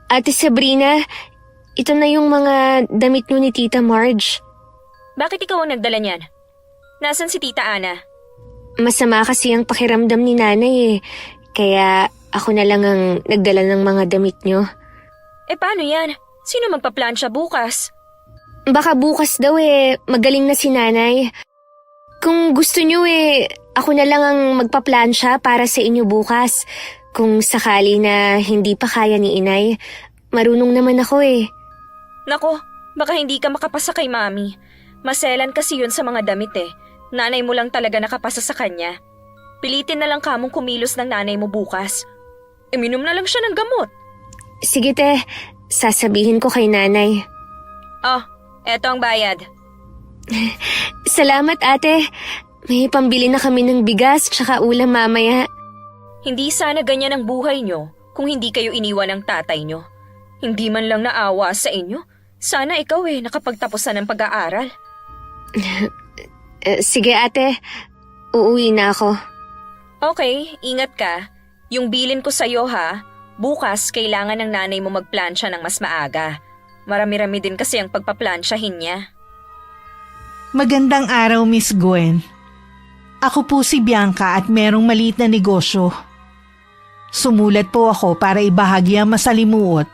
Ate Sabrina, ito na yung mga damit nyo ni Tita Marge. Bakit ikaw ang nagdala niyan? Nasaan si Tita Ana? Masama kasi ang pakiramdam ni Nanay eh. Kaya ako na lang ang nagdala ng mga damit nyo. Paano yan? Sino magpaplansya bukas? Baka bukas daw magaling na si Nanay. Kung gusto nyo ako na lang ang magpaplansya para sa inyo bukas. Kung sakali na hindi pa kaya ni Inay, marunong naman ako Nako, baka hindi ka makapasa kay Mami. Maselan kasi yun sa mga damit Nanay mo lang talaga nakapasa sa kanya. Pilitin na lang kamong kumilos ng nanay mo bukas. Minom na lang siya ng gamot. Sige te, sasabihin ko kay Nanay. Eto ang bayad. Salamat ate. May pambili na kami ng bigas tsaka ulam mamaya. Hindi sana ganyan ang buhay nyo kung hindi kayo iniwan ng tatay nyo. Hindi man lang naawa sa inyo. Sana ikaw nakapagtapos na ng pag-aaral. Sige ate, uuwi na ako. Okay, ingat ka. Yung bilin ko sa'yo bukas kailangan ng nanay mo magplansya ng mas maaga. Marami-rami din kasi ang pagpaplansyahin niya. Magandang araw, Miss Gwen. Ako po si Bianca at merong maliit na negosyo. Sumulat po ako para ibahagi ang masalimuot,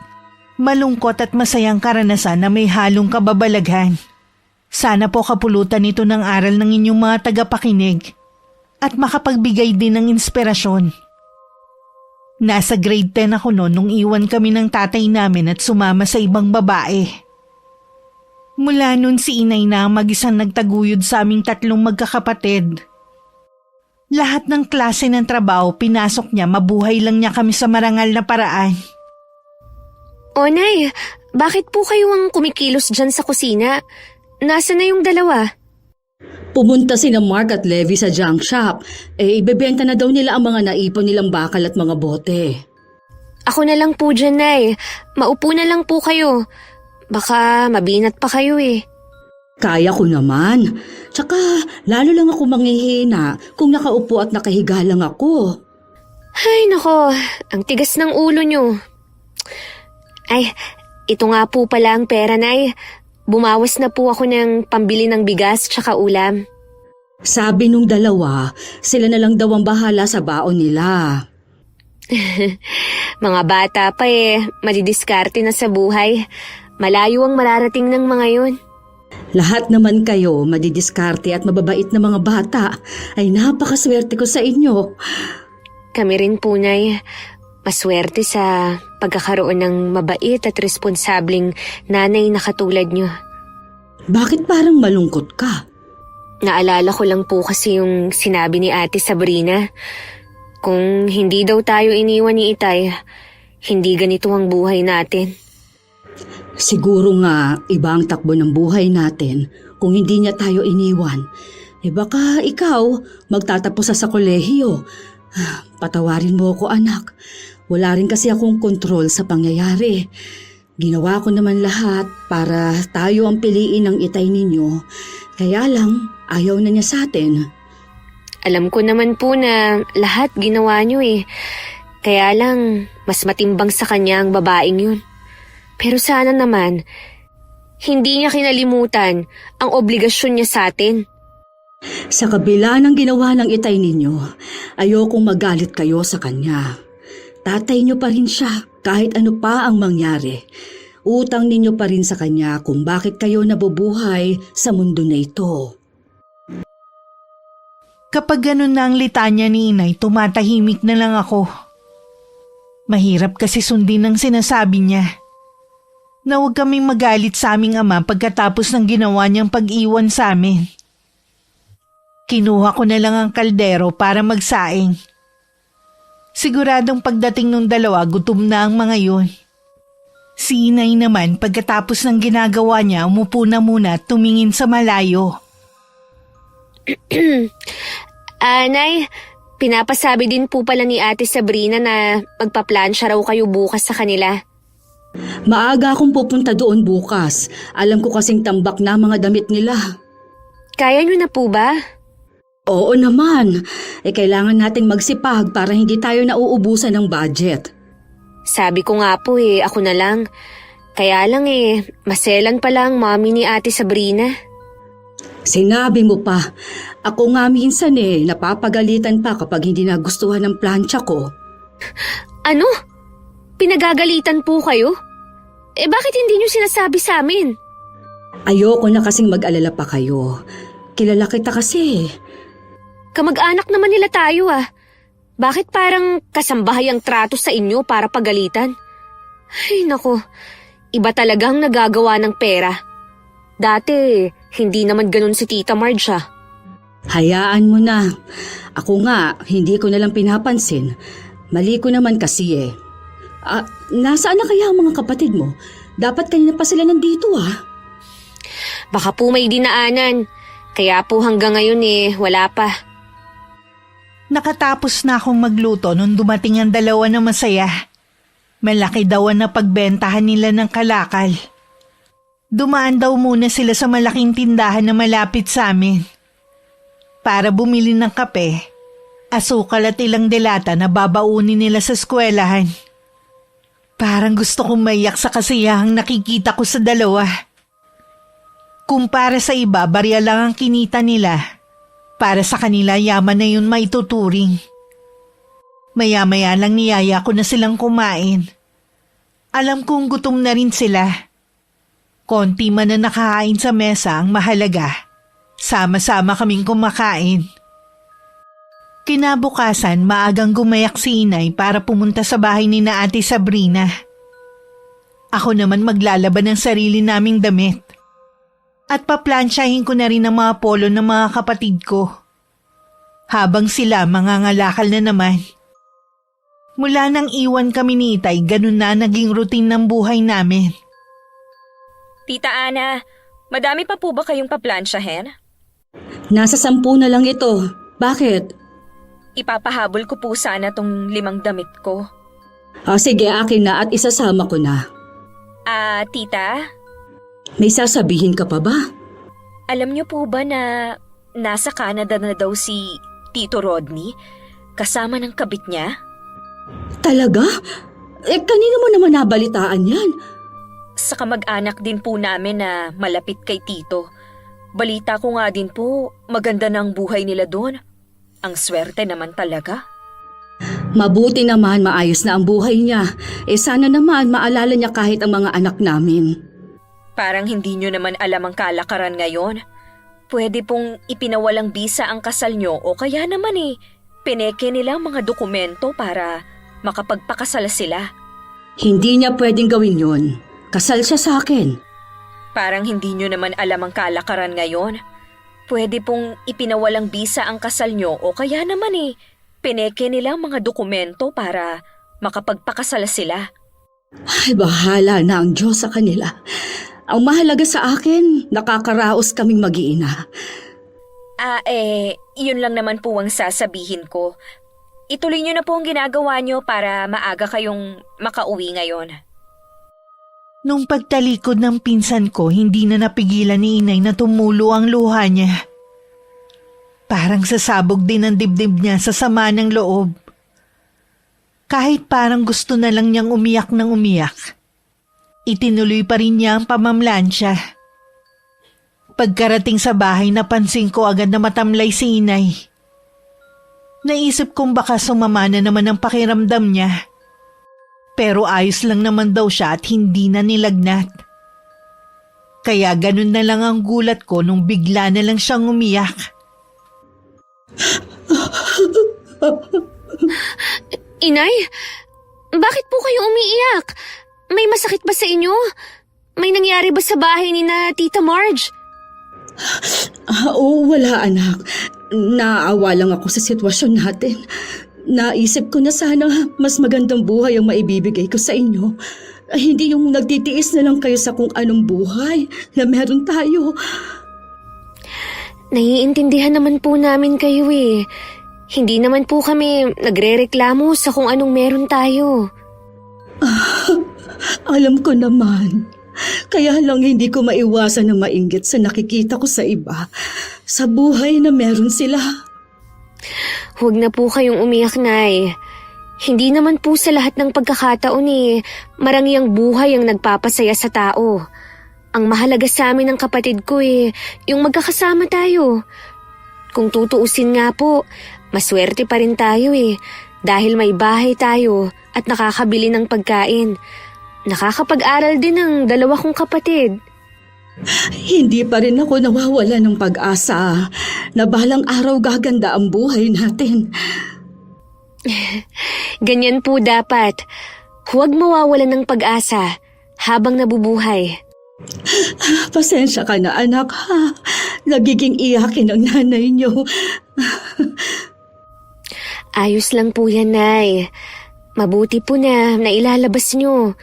malungkot at masayang karanasan na may halong kababalaghan. Sana po kapulutan ito ng aral ng inyong mga tagapakinig at makapagbigay din ng inspirasyon. Nasa grade 10 ako noon nung iwan kami ng tatay namin at sumama sa ibang babae. Mula noon si inay na ang mag-isang nagtaguyod sa aming tatlong magkakapatid. Lahat ng klase ng trabaho pinasok niya, mabuhay lang niya kami sa marangal na paraan. O Nay, bakit po kayo ang kumikilos dyan sa kusina? Nasaan na yung dalawa? Pumunta sina Mark at Levi sa junk shop. Ibebenta na daw nila ang mga naipon nilang bakal at mga bote. Ako na lang po dyan, Nay. Maupo na lang po kayo. Baka mabinat pa kayo Kaya ko naman. Tsaka lalo lang ako manghihina kung nakaupo at nakahiga lang ako. Ay nako, ang tigas ng ulo nyo. Ay, ito nga po pala ang pera, Nay. Bumawas na po ako ng pambili ng bigas tsaka ulam. Sabi nung dalawa, sila na lang daw ang bahala sa baon nila. Mga bata pa madidiskarte na sa buhay. Malayo ang mararating ng mga yun. Lahat naman kayo madidiskarte at mababait na mga bata. Ay napakaswerte ko sa inyo. Kami rin po, Nay. Maswerte sa pagkakaroon ng mabait at responsableng nanay na katulad nyo. Bakit parang malungkot ka? Naalala ko lang po kasi yung sinabi ni Ate Sabrina. Kung hindi daw tayo iniwan ni Itay, hindi ganito ang buhay natin. Siguro nga iba ang takbo ng buhay natin kung hindi niya tayo iniwan. Baka ikaw magtatapos sa kolehiyo. Patawarin mo ako, anak. Wala rin kasi akong kontrol sa pangyayari. Ginawa ko naman lahat para tayo ang piliin ng Itay ninyo. Kaya lang, ayaw na niya sa atin. Alam ko naman po na lahat ginawa niyo Kaya lang, mas matimbang sa kanya ang babaeng yun. Pero sana naman, hindi niya kinalimutan ang obligasyon niya sa atin. Sa kabila ng ginawa ng Itay ninyo, ayokong magalit kayo sa kanya. Tatay niyo pa rin siya kahit ano pa ang mangyari. Utang ninyo pa rin sa kanya kung bakit kayo nabubuhay sa mundo na ito. Kapag ganun na ang litanya ni inay, tumatahimik na lang ako. Mahirap kasi sundin ang sinasabi niya. Na huwag kaming magalit sa aming ama pagkatapos ng ginawa niyang pag-iwan sa amin. Kinuha ko na lang ang kaldero para magsaing. Siguradong pagdating ng dalawa, gutom na ang mga yun. Si inay naman pagkatapos ng ginagawa niya, umupo na muna at tumingin sa malayo. Nay, pinapasabi din po pala ni Ate Sabrina na magpaplansya raw kayo bukas sa kanila. Maaga akong pupunta doon bukas. Alam ko kasing tambak na mga damit nila. Kaya niyo na po ba? Oo naman. Kailangan nating magsipag para hindi tayo nauubusan ng budget. Sabi ko nga po ako na lang. Kaya lang maselan pala ang mommy ni Ate Sabrina. Sinabi mo pa. Ako nga minsan napapagalitan pa kapag hindi nagustuhan ng plancha ko. Ano? Pinagagalitan po kayo? Bakit hindi niyo sinasabi sa amin? Ayoko na kasing mag-alala pa kayo. Kilala kita kasi. Kamag-anak naman nila tayo Bakit parang kasambahay ang trato sa inyo para pagalitan? Ay nako, iba talagang nagagawa ng pera. Dati, hindi naman ganun si Tita Marge Hayaan mo na. Ako nga, hindi ko nalang pinapansin. Mali ko naman kasi nasaan na kaya ang mga kapatid mo? Dapat kanina pa sila nandito Baka po may dinaanan. Kaya po hanggang ngayon wala pa. Nakatapos na akong magluto nung dumating ang dalawa na masaya. Malaki daw ang napagbentahan nila ng kalakal. Dumaan daw muna sila sa malaking tindahan na malapit sa amin para bumili ng kape, asukal at ilang delata na babaunin nila sa eskwelahan. Parang gusto kong maiyak sa kasiyahang nakikita ko sa dalawa. Kumpara sa iba, barya lang ang kinita nila. Para sa kanila, yaman na yun maituturing. Maya-maya lang niyaya ko na silang kumain. Alam kong gutom na rin sila. Konti man na nakahain sa mesa ang mahalaga. Sama-sama kaming kumakain. Kinabukasan, maagang gumayak si Inay para pumunta sa bahay ni na Ate Sabrina. Ako naman maglalaban ng sarili naming damit. At paplansyahin ko na rin ang mga polo ng mga kapatid ko. Habang sila mangangalakal na naman. Mula nang iwan kami ni Itay, ganun na naging routine ng buhay namin. Tita Ana, madami pa po ba kayong paplansyahin? Nasa 10 na lang ito. Bakit? Ipapahabol ko po sana tong 5 damit ko. Sige, akin na at isasama ko na. Tita? May sasabihin ka pa ba? Alam niyo po ba na nasa Canada na daw si Tito Rodney kasama ng kabit niya? Talaga? Kanino mo naman nabalitaan yan? Sa kamag-anak din po namin na malapit kay Tito. Balita ko nga din po, maganda na ang buhay nila doon. Ang swerte naman talaga. Mabuti naman maayos na ang buhay niya. Sana naman maalala niya kahit ang mga anak namin. Parang hindi nyo naman alam ang kalakaran ngayon. Pwede pong ipinawalang bisa ang kasal nyo o kaya naman pineke nila ang mga dokumento para makapagpakasal sila. Hindi niya pwedeng gawin yun. Kasal siya sa akin. Parang hindi nyo naman alam ang kalakaran ngayon. Pwede pong ipinawalang bisa ang kasal nyo o kaya naman pineke nila ang mga dokumento para makapagpakasal sila. Ay, bahala na ang Diyos sa kanila. Ang mahalaga sa akin, nakakaraos kaming mag-iina. Yun lang naman po ang sasabihin ko. Ituloy nyo na po ang ginagawa nyo para maaga kayong makauwi ngayon. Nung pagtalikod ng pinsan ko, hindi na napigilan ni Inay na tumulo ang luha niya. Parang sasabog din ang dibdib niya sa sama ng loob. Kahit parang gusto na lang niyang umiyak ng umiyak, itinuloy pa rin niya ang pamamlansya. Pagkarating sa bahay, napansin ko agad na matamlay si Inay. Naisip kong baka sumama na naman ang pakiramdam niya. Pero ayos lang naman daw siya at hindi na nilagnat. Kaya ganun na lang ang gulat ko nung bigla na lang siyang umiyak. Inay, bakit po kayo umiiyak? May masakit ba sa inyo? May nangyari ba sa bahay ni na Tita Marge? Oo, wala anak. Naawa lang ako sa sitwasyon natin. Naisip ko na sana mas magandang buhay ang maibibigay ko sa inyo. Hindi yung nagtitiis na lang kayo sa kung anong buhay na meron tayo. Naiintindihan naman po namin kayo Hindi naman po kami nagrereklamo sa kung anong meron tayo. Alam ko naman. Kaya lang hindi ko maiwasan na mainggit sa nakikita ko sa iba. Sa buhay na meron sila. Huwag na po kayong umiyak, Nay. Hindi naman po sa lahat ng pagkakataon marangyang buhay ang nagpapasaya sa tao. Ang mahalaga sa amin ng kapatid ko yung magkakasama tayo. Kung tutuusin nga po, maswerte pa rin tayo dahil may bahay tayo at nakakabili ng pagkain. Nakakapag-aral din ang dalawa kong kapatid. Hindi pa rin ako nawawala ng pag-asa na balang araw gaganda ang buhay natin. Ganyan po dapat. Huwag mawawalan ng pag-asa habang nabubuhay. Pasensya ka na anak ha. Nagiging iyakin ang nanay niyo. Ayos lang po yan, Nay. Mabuti po na nailalabas nyo.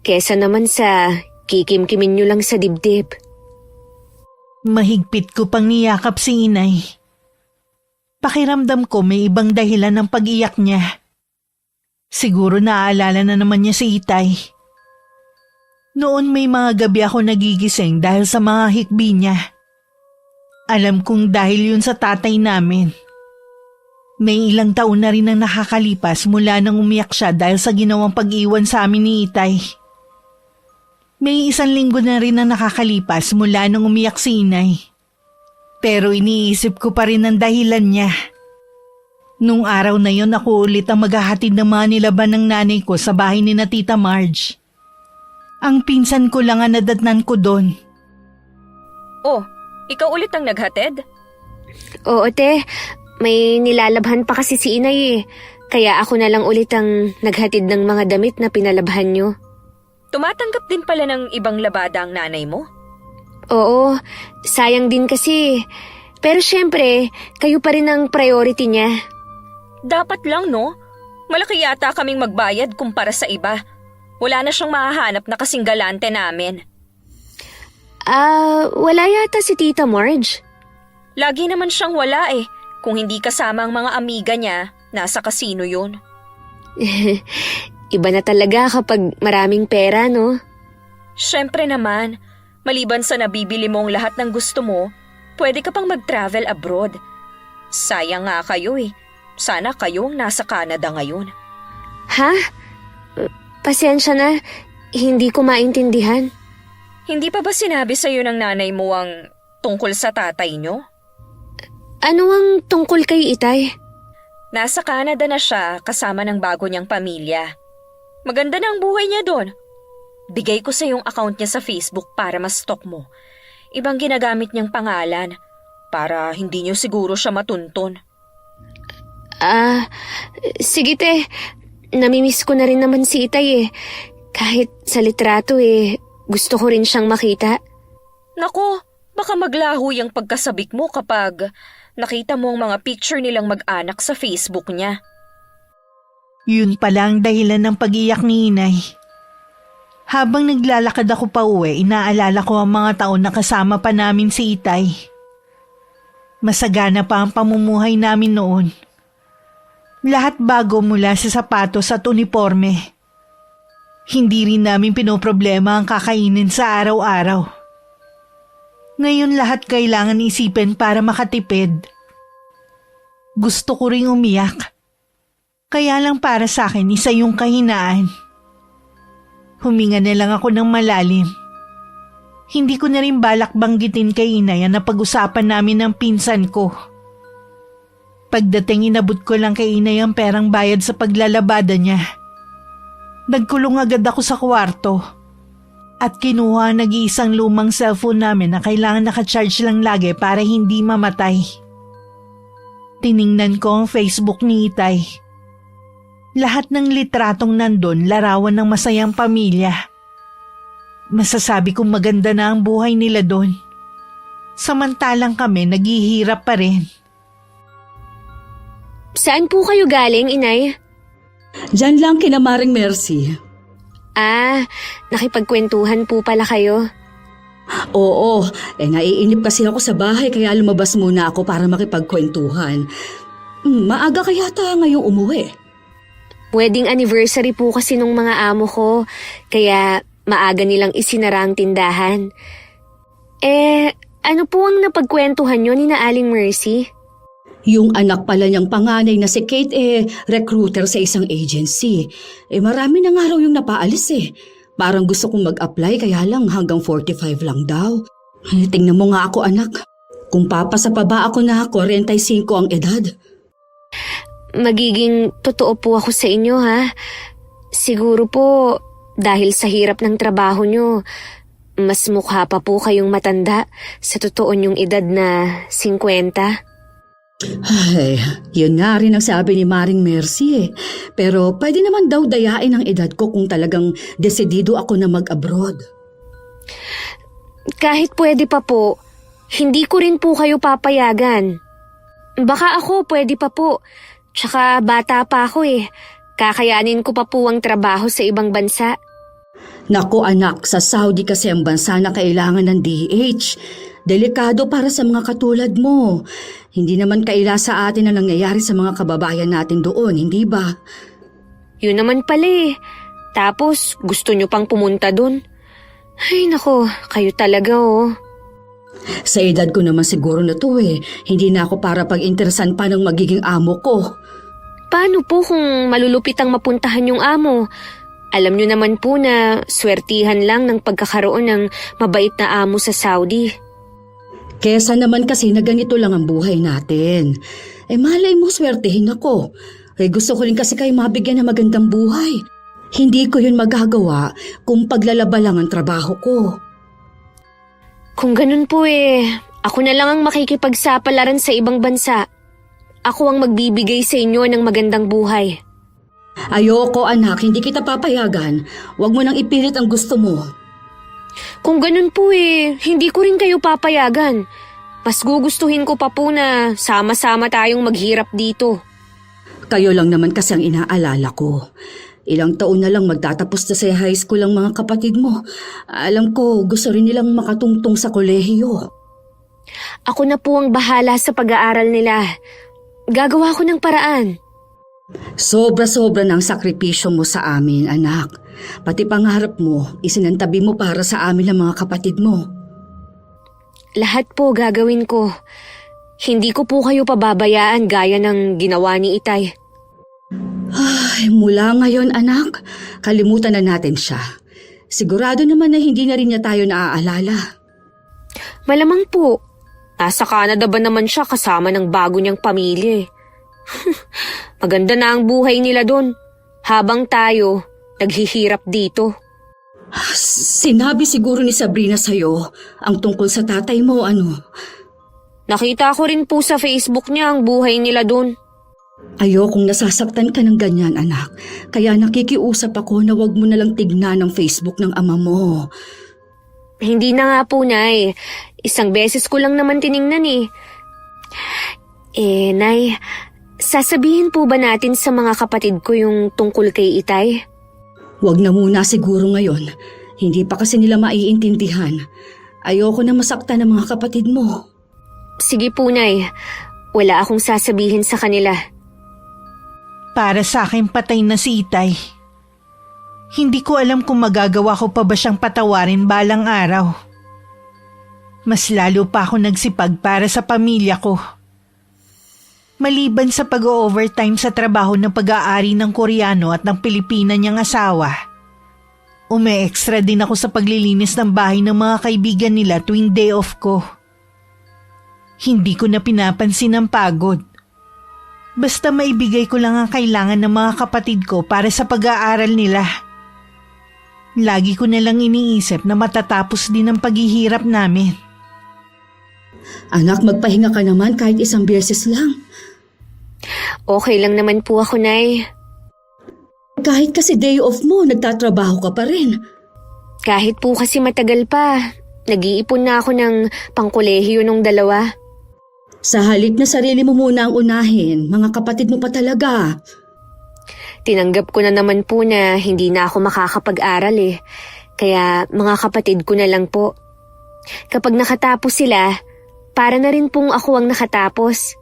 Kesa naman sa kikimkimin nyo lang sa dibdib. Mahigpit ko pang niyakap si inay. Pakiramdam ko may ibang dahilan ng pag-iyak niya. Siguro naaalala na naman niya si Itay. Noon may mga gabi ako nagigising dahil sa mga hikbi niya. Alam kong dahil yun sa tatay namin. May ilang taon na rin ang nakakalipas mula nang umiyak siya dahil sa ginawang pag-iwan sa amin ni Itay. May 1 linggo na rin ang nakakalipas mula nang umiyak si Inay. Pero iniisip ko pa rin ang dahilan niya. Nung araw na yon ako ulit ang maghahatid ng mga nilaban ng nanay ko sa bahay ni na Tita Marge. Ang pinsan ko lang ang nadatnan ko doon. Oh, ikaw ulit ang naghatid? Oo, te. May nilalabhan pa kasi si Inay Kaya ako na lang ulit ang naghatid ng mga damit na pinalabhan nyo. Tumatanggap din pala ng ibang labada ang nanay mo? Oo, sayang din kasi. Pero syempre, kayo pa rin ang priority niya. Dapat lang, no? Malaki yata kaming magbayad kumpara sa iba. Wala na siyang mahahanap na kasing galante namin. Wala yata si Tita Marge. Lagi naman siyang wala eh. Kung hindi kasama ang mga amiga niya, nasa kasino yun. Iba na talaga kapag maraming pera, no? Siyempre naman, maliban sa nabibili mo ang lahat ng gusto mo, pwede ka pang mag-travel abroad. Sayang nga kayo eh. Sana kayo ang nasa Canada ngayon. Ha? Pasensya na, hindi ko maintindihan. Hindi pa ba sinabi sa'yo ng nanay mo ang tungkol sa tatay nyo? Ano ang tungkol kay Itay? Nasa Canada na siya kasama ng bago niyang pamilya. Maganda na ang buhay niya doon. Bigay ko sa yung account niya sa Facebook para ma-stalk mo. Ibang ginagamit niyang pangalan para hindi niyo siguro siya matuntun. Sige te. Namimiss ko na rin naman si Itay eh. Kahit sa litrato gusto ko rin siyang makita. Nako, baka maglaho yung pagkasabik mo kapag nakita mo ang mga picture nilang mag-anak sa Facebook niya. Yun pala ang dahilan ng pag-iyak ni Inay. Habang naglalakad ako pa uwi, inaalala ko ang mga taon na kasama pa namin si Itay. Masagana pa ang pamumuhay namin noon. Lahat bago mula sa sapatos at uniforme. Hindi rin namin pinoproblema ang kakainin sa araw-araw. Ngayon lahat kailangan isipin para makatipid. Gusto ko ring umiyak. Kaya lang para sa akin isa yung kahinaan. Huminga na lang ako ng malalim. Hindi ko na rin balak banggitin kay Inay ang napag-usapan namin ng pinsan ko. Pagdating inabot ko lang kay Inay ang perang bayad sa paglalabada niya. Nagkulong agad ako sa kwarto at kinuha ang nag-iisang lumang cellphone namin na kailangan nakacharge lang lagi para hindi mamatay. Tiningnan ko ang Facebook ni Itay. Lahat ng litratong nandun larawan ng masayang pamilya. Masasabi kong maganda na ang buhay nila doon. Samantalang kami naghihirap pa rin. Saan po kayo galing, Inay? Diyan lang kina Maring Mercy. Nakipagkwentuhan po pala kayo. Oo, naiinip kasi ako sa bahay kaya lumabas muna ako para makipagkwentuhan. Maaga kaya ta ngayong umuwi. Wedding anniversary po kasi nung mga amo ko, kaya maaga nilang isinara ang tindahan. Ano po ang napagkwentuhan nyo ni na Aling Mercy? Yung anak pala niyang panganay na si Kate recruiter sa isang agency. Marami na nga raw yung napaalis eh. Parang gusto kong mag-apply kaya lang hanggang 45 lang daw. Tingnan mo nga ako anak. Kung papasa pa ba ako na 45 ang edad? Magiging totoo po ako sa inyo ha. Siguro po dahil sa hirap ng trabaho nyo, mas mukha pa po kayong matanda sa totoo nyong edad na 50. Ay, yun nga rin ang sabi ni Maring Mercy eh. Pero pwede naman daw dayain ang edad ko kung talagang desidido ako na mag-abroad. Kahit pwede pa po, hindi ko rin po kayo papayagan. Baka ako pwede pa po. Tsaka bata pa ako eh. Kakayanin ko pa po ang trabaho sa ibang bansa. Naku anak, sa Saudi kasi ang bansa na kailangan ng DH. Delikado para sa mga katulad mo. Hindi naman kaila sa atin ang nangyayari sa mga kababayan natin doon, hindi ba? Yun naman pala eh. Tapos gusto nyo pang pumunta dun. Ay nako, kayo talaga oh. Sa edad ko naman siguro na to eh. Hindi na ako para pag-interesan pa ng magiging amo ko. Paano po kung malulupit ang mapuntahan yung amo? Alam nyo naman po na swertihan lang ng pagkakaroon ng mabait na amo sa Saudi. Kesa naman kasi na ganito lang ang buhay natin. Malay mo swertihin ako. Gusto ko rin kasi kayo mabigyan ng magandang buhay. Hindi ko yun magagawa kung paglalaba lang ang trabaho ko. Kung ganun po ako na lang ang makikipagsapalaran sa ibang bansa. Ako ang magbibigay sa inyo ng magandang buhay. Ayoko anak, hindi kita papayagan. Huwag mo nang ipilit ang gusto mo. Kung ganun po hindi ko rin kayo papayagan. Mas gugustuhin ko pa po na sama-sama tayong maghirap dito. Kayo lang naman kasi ang inaalala ko. Ilang taon na lang magtatapos na sa high school ang mga kapatid mo. Alam ko, gusto rin nilang makatungtong sa kolehiyo. Ako na po ang bahala sa pag-aaral nila. Gagawa ko ng paraan. Sobra-sobra ng sakripisyo mo sa amin, anak. Pati pangarap mo, isinantabi mo para sa amin ang mga kapatid mo. Lahat po gagawin ko. Hindi ko po kayo pababayaan gaya ng ginawa ni Itay. Ay, mula ngayon anak, kalimutan na natin siya. Sigurado naman na hindi na rin niya tayo naaalala. Malamang po. Nasa Canada ba naman siya kasama ng bago niyang pamilya? Maganda na ang buhay nila doon. Habang tayo, naghihirap dito. Sinabi siguro ni Sabrina sa'yo ang tungkol sa tatay mo, ano? Nakita ko rin po sa Facebook niya ang buhay nila doon. Ayokong nasasaktan ka ng ganyan, anak. Kaya nakikiusap ako na wag mo nalang tignan ang Facebook ng ama mo. Hindi na nga po, Nay. Isang beses ko lang naman tiningnan eh. Nay, sasabihin po ba natin sa mga kapatid ko yung tungkol kay Itay? Wag na muna siguro ngayon. Hindi pa kasi nila maiintindihan. Ayoko na masaktan ng mga kapatid mo. Sige po, Nay. Wala akong sasabihin sa kanila. Para sa akin patay na si Itay. Hindi ko alam kung magagawa ko pa ba siyang patawarin balang araw. Mas lalo pa ako nagsipag para sa pamilya ko. Maliban sa pag-overtime sa trabaho ng pag-aari ng Koreano at ng Pilipina niyang asawa, ume-extra din ako sa paglilinis ng bahay ng mga kaibigan nila tuwing day off ko. Hindi ko na pinapansin ang pagod. Basta maibigay ko lang ang kailangan ng mga kapatid ko para sa pag-aaral nila. Lagi ko na lang iniisip na matatapos din ang paghihirap namin. Anak, magpahinga ka naman kahit isang beses lang. Okay lang naman po ako, Nay. Kahit kasi day off mo, nagtatrabaho ka pa rin. Kahit po kasi matagal pa, nag-iipon na ako ng pangkolehiyo nung dalawa. Sa halip na sarili mo muna ang unahin, mga kapatid mo pa talaga. Tinanggap ko na naman po na hindi na ako makakapag-aral eh. Kaya mga kapatid ko na lang po. Kapag nakatapos sila, para na rin pong ako ang nakatapos.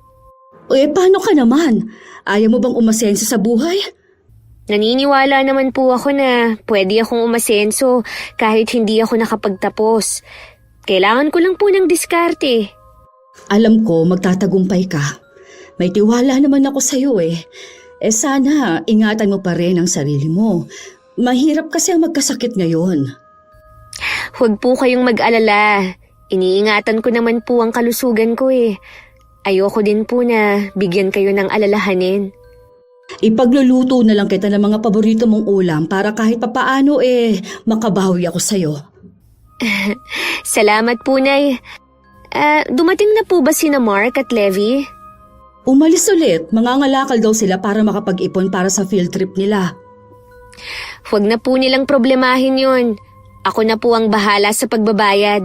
Paano ka naman? Ayaw mo bang umasenso sa buhay? Naniniwala naman po ako na pwede akong umasenso kahit hindi ako nakapagtapos. Kailangan ko lang po ng diskarte. Alam ko magtatagumpay ka. May tiwala naman ako sa'yo eh. Sana ingatan mo pa rin ang sarili mo. Mahirap kasi ang magkasakit ngayon. Huwag po kayong mag-alala. Iniingatan ko naman po ang kalusugan ko eh. Ayoko din po na bigyan kayo ng alalahanin. Ipagluluto na lang kita ng mga paborito mong ulam para kahit papaano makabawi ako sa'yo. Salamat po, Nay. Dumating na po ba sina Mark at Levi? Umalis ulit, mangangalakal daw sila para makapag-ipon para sa field trip nila. Huwag na po nilang problemahin yun. Ako na po ang bahala sa pagbabayad.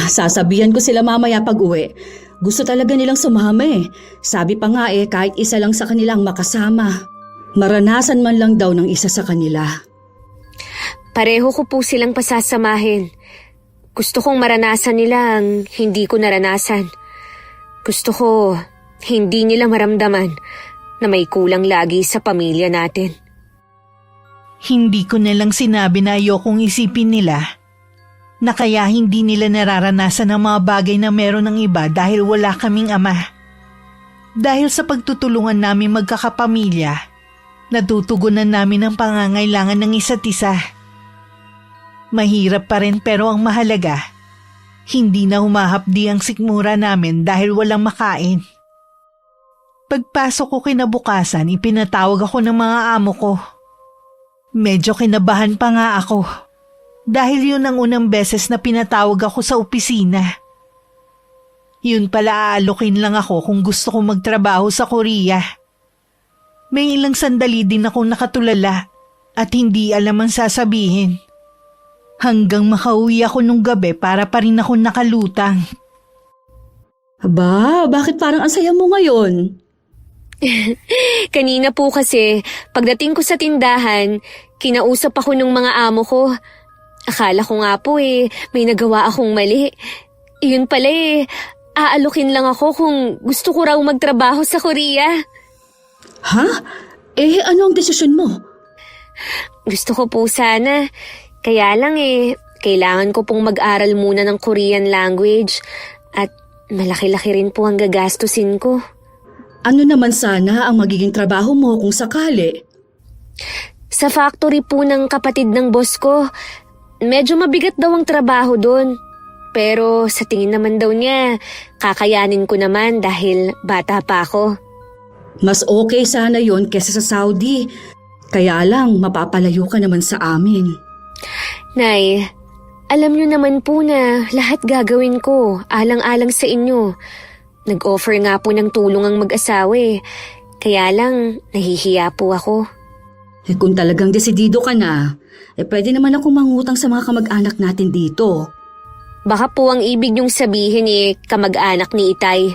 Sasabihan ko sila mamaya pag uwi. Gusto talaga nilang sumama eh. Sabi pa nga kahit isa lang sa kanila ang makasama. Maranasan man lang daw ng isa sa kanila. Pareho ko po silang pasasamahin. Gusto kong maranasan nila ang hindi ko naranasan. Gusto ko hindi nila maramdaman na may kulang lagi sa pamilya natin. Hindi ko nalang sinabi na ayokong isipin nila na kaya hindi nila nararanasan ang mga bagay na meron ng iba dahil wala kaming ama. Dahil sa pagtutulungan namin magkakapamilya, natutugunan namin ang pangangailangan ng isa't isa. Mahirap pa rin pero ang mahalaga, hindi na humahapdi ang sikmura namin dahil walang makain. Pagpasok ko kinabukasan, ipinatawag ako ng mga amo ko. Medyo kinabahan pa nga ako. Dahil yun ang unang beses na pinatawag ako sa opisina. Yun pala aalokin lang ako kung gusto kong magtrabaho sa Korea. May ilang sandali din akong nakatulala at hindi alam ang sasabihin. Hanggang makauwi ako nung gabi para pa rin ako nakalutang. Aba, bakit parang ang saya mo ngayon? Kanina po kasi, pagdating ko sa tindahan, kinausap ako ng mga amo ko. Akala ko nga po may nagawa akong mali. Iyon pala aalokin lang ako kung gusto ko raw magtrabaho sa Korea. Ha? Ano ang desisyon mo? Gusto ko po sana. Kaya lang kailangan ko pong mag-aral muna ng Korean language at malaki-laki rin po ang gagastusin ko. Ano naman sana ang magiging trabaho mo kung sakali? Sa factory po ng kapatid ng boss ko. Medyo mabigat daw ang trabaho doon. Pero sa tingin naman daw niya, kakayanin ko naman dahil bata pa ako. Mas okay sana yon kesa sa Saudi. Kaya lang, mapapalayo ka naman sa amin. Nay, alam niyo naman po na lahat gagawin ko alang-alang sa inyo. Nag-offer nga po ng tulong ang mag-asawa Kaya lang, nahihiya po ako. Kung talagang desidido ka na, pwede naman akong mangutang sa mga kamag-anak natin dito. Baka po ang ibig niyong sabihin kamag-anak ni Itay.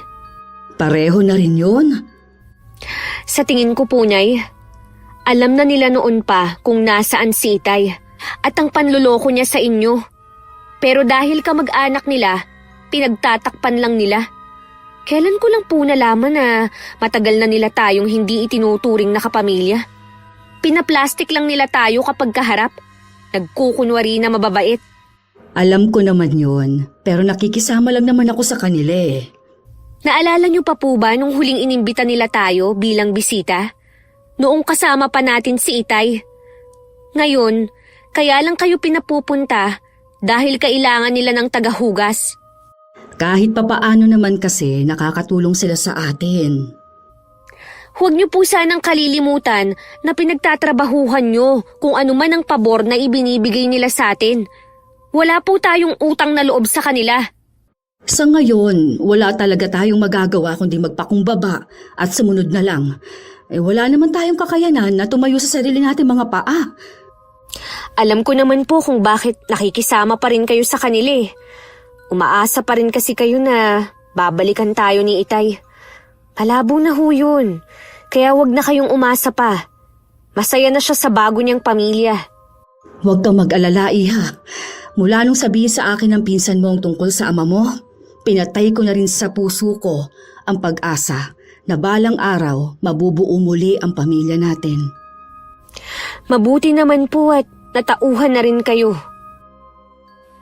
Pareho na rin yun. Sa tingin ko po, Nay, alam na nila noon pa kung nasaan si Itay at ang panluloko niya sa inyo. Pero dahil kamag-anak nila, pinagtatakpan lang nila. Kailan ko lang po nalaman na matagal na nila tayong hindi itinuturing na kapamilya. Pinaplastik lang nila tayo kapag kaharap. Nagkukunwari na mababait. Alam ko naman yun, pero nakikisama lang naman ako sa kanila Naalala niyo pa po ba nung huling inimbita nila tayo bilang bisita? Noong kasama pa natin si Itay. Ngayon, kaya lang kayo pinapupunta dahil kailangan nila ng tagahugas. Kahit papaano naman kasi nakakatulong sila sa atin. Huwag niyo po sanang kalilimutan na pinagtatrabahuhan niyo kung ano man ang pabor na ibinibigay nila sa atin. Wala po tayong utang na loob sa kanila. Sa ngayon, wala talaga tayong magagawa kundi magpakumbaba at sumunod na lang. Wala naman tayong kakayanan na tumayo sa sarili natin mga paa. Alam ko naman po kung bakit nakikisama pa rin kayo sa kanila Umaasa pa rin kasi kayo na babalikan tayo ni Itay. Malabo na ho yun. Kaya wag na kayong umasa pa. Masaya na siya sa bago niyang pamilya. Huwag kang mag-alala, Iha. Mula nung sabihin sa akin ng pinsan mo ang tungkol sa ama mo, pinatay ko na rin sa puso ko ang pag-asa na balang araw mabubuo muli ang pamilya natin. Mabuti naman po at natauhan na rin kayo.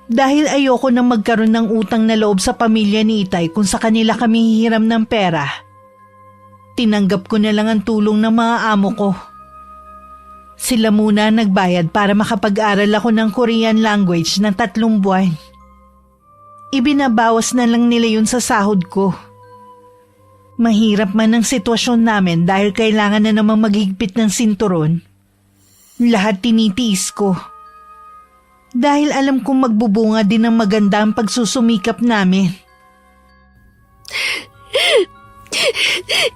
Dahil ayoko nang magkaroon ng utang na loob sa pamilya ni Itay kung sa kanila kami hihiram ng pera, tinanggap ko na lang ang tulong ng mga amo ko. Sila muna ang nagbayad para makapag-aral ako ng Korean language ng 3 buwan. Ibinabawas na lang nila yun sa sahod ko. Mahirap man ang sitwasyon namin dahil kailangan na namang maghigpit ng sinturon. Lahat tinitiis ko. Dahil alam kong magbubunga din ng maganda ang pagsusumikap namin.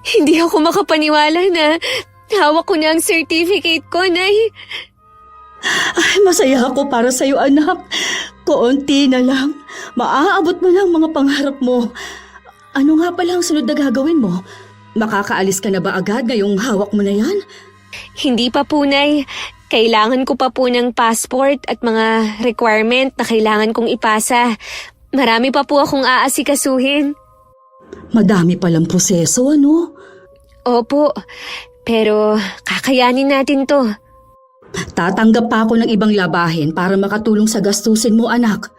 Hindi ako makapaniwala na hawak ko na ang certificate ko, Nay. Ay, masaya ako para sa'yo, anak. Koonti na lang. Maaabot mo lang mga pangarap mo. Ano nga pala ang sunod na gagawin mo? Makakaalis ka na ba agad ngayong hawak mo na yan? Hindi pa po, Nay. Kailangan ko pa po ng passport at mga requirement na kailangan kong ipasa. Marami pa po akong aasikasuhin. Madami palang proseso, ano? Opo, pero kakayanin natin to. Tatanggap pa ako ng ibang labahin para makatulong sa gastusin mo, anak.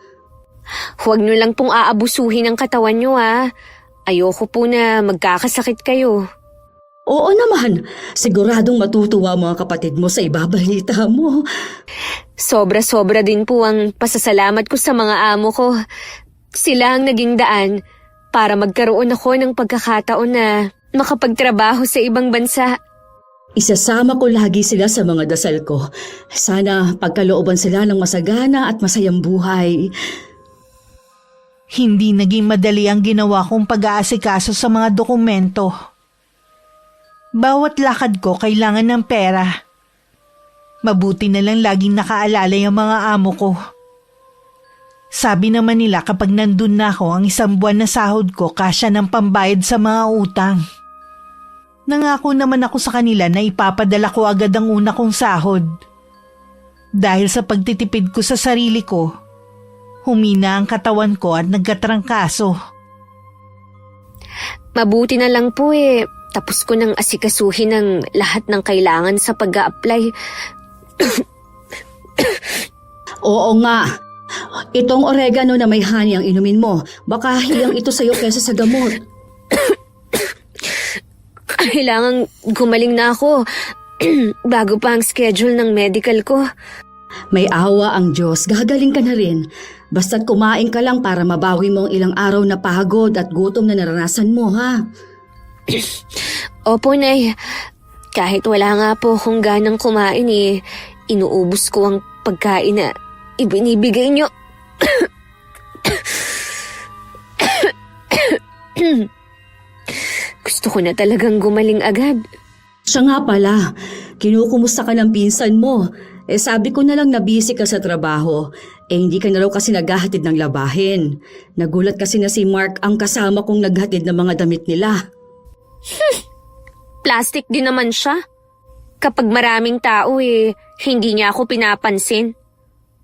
Huwag nyo lang pong aabusuhin ang katawan nyo, ha. Ayoko po na magkakasakit kayo. Oo naman, siguradong matutuwa mga kapatid mo sa ibabalita mo. Sobra-sobra din po ang pasasalamat ko sa mga amo ko. Sila ang naging daan para magkaroon ako ng pagkakataon na makapagtrabaho sa ibang bansa. Isasama ko lagi sila sa mga dasal ko. Sana pagkalooban sila ng masagana at masayang buhay. Hindi naging madali ang ginawa kong pag-aasikaso sa mga dokumento. Bawat lakad ko kailangan ng pera. Mabuti na lang laging nakaalala yung mga amo ko. Sabi naman nila kapag nandun na ako, ang 1 buwan na sahod ko kasya ng pambayad sa mga utang. Nangako naman ako sa kanila na ipapadala ko agad ang una kong sahod. Dahil sa pagtitipid ko sa sarili ko, humina ang katawan ko at nagkatrangkaso. Mabuti na lang po tapos ko nang asikasuhin ang lahat ng kailangan sa pag-a-apply. Oo nga. Itong oregano na may honey ang inumin mo. Baka hiyang ito sa'yo kesa sa gamot. Kailangan gumaling na ako bago pa ang schedule ng medical ko. May awa ang Diyos, gagaling ka na rin. Basta't kumain ka lang para mabawi mo ang ilang araw na pagod at gutom na naranasan mo, ha? Opo, Nay. Kahit wala nga po akong ganang kumain inuubos ko ang pagkain na ibinibigay niyo. Gusto ko na talagang gumaling agad. Siya nga pala, kinukumusta ka ng pinsan mo. Sabi ko na lang na busy ka sa trabaho. Hindi ka na raw kasi naghahatid ng labahin. Nagulat kasi na si Mark ang kasama kong naghatid ng mga damit nila. Plastic din naman siya. Kapag maraming tao hindi niya ako pinapansin.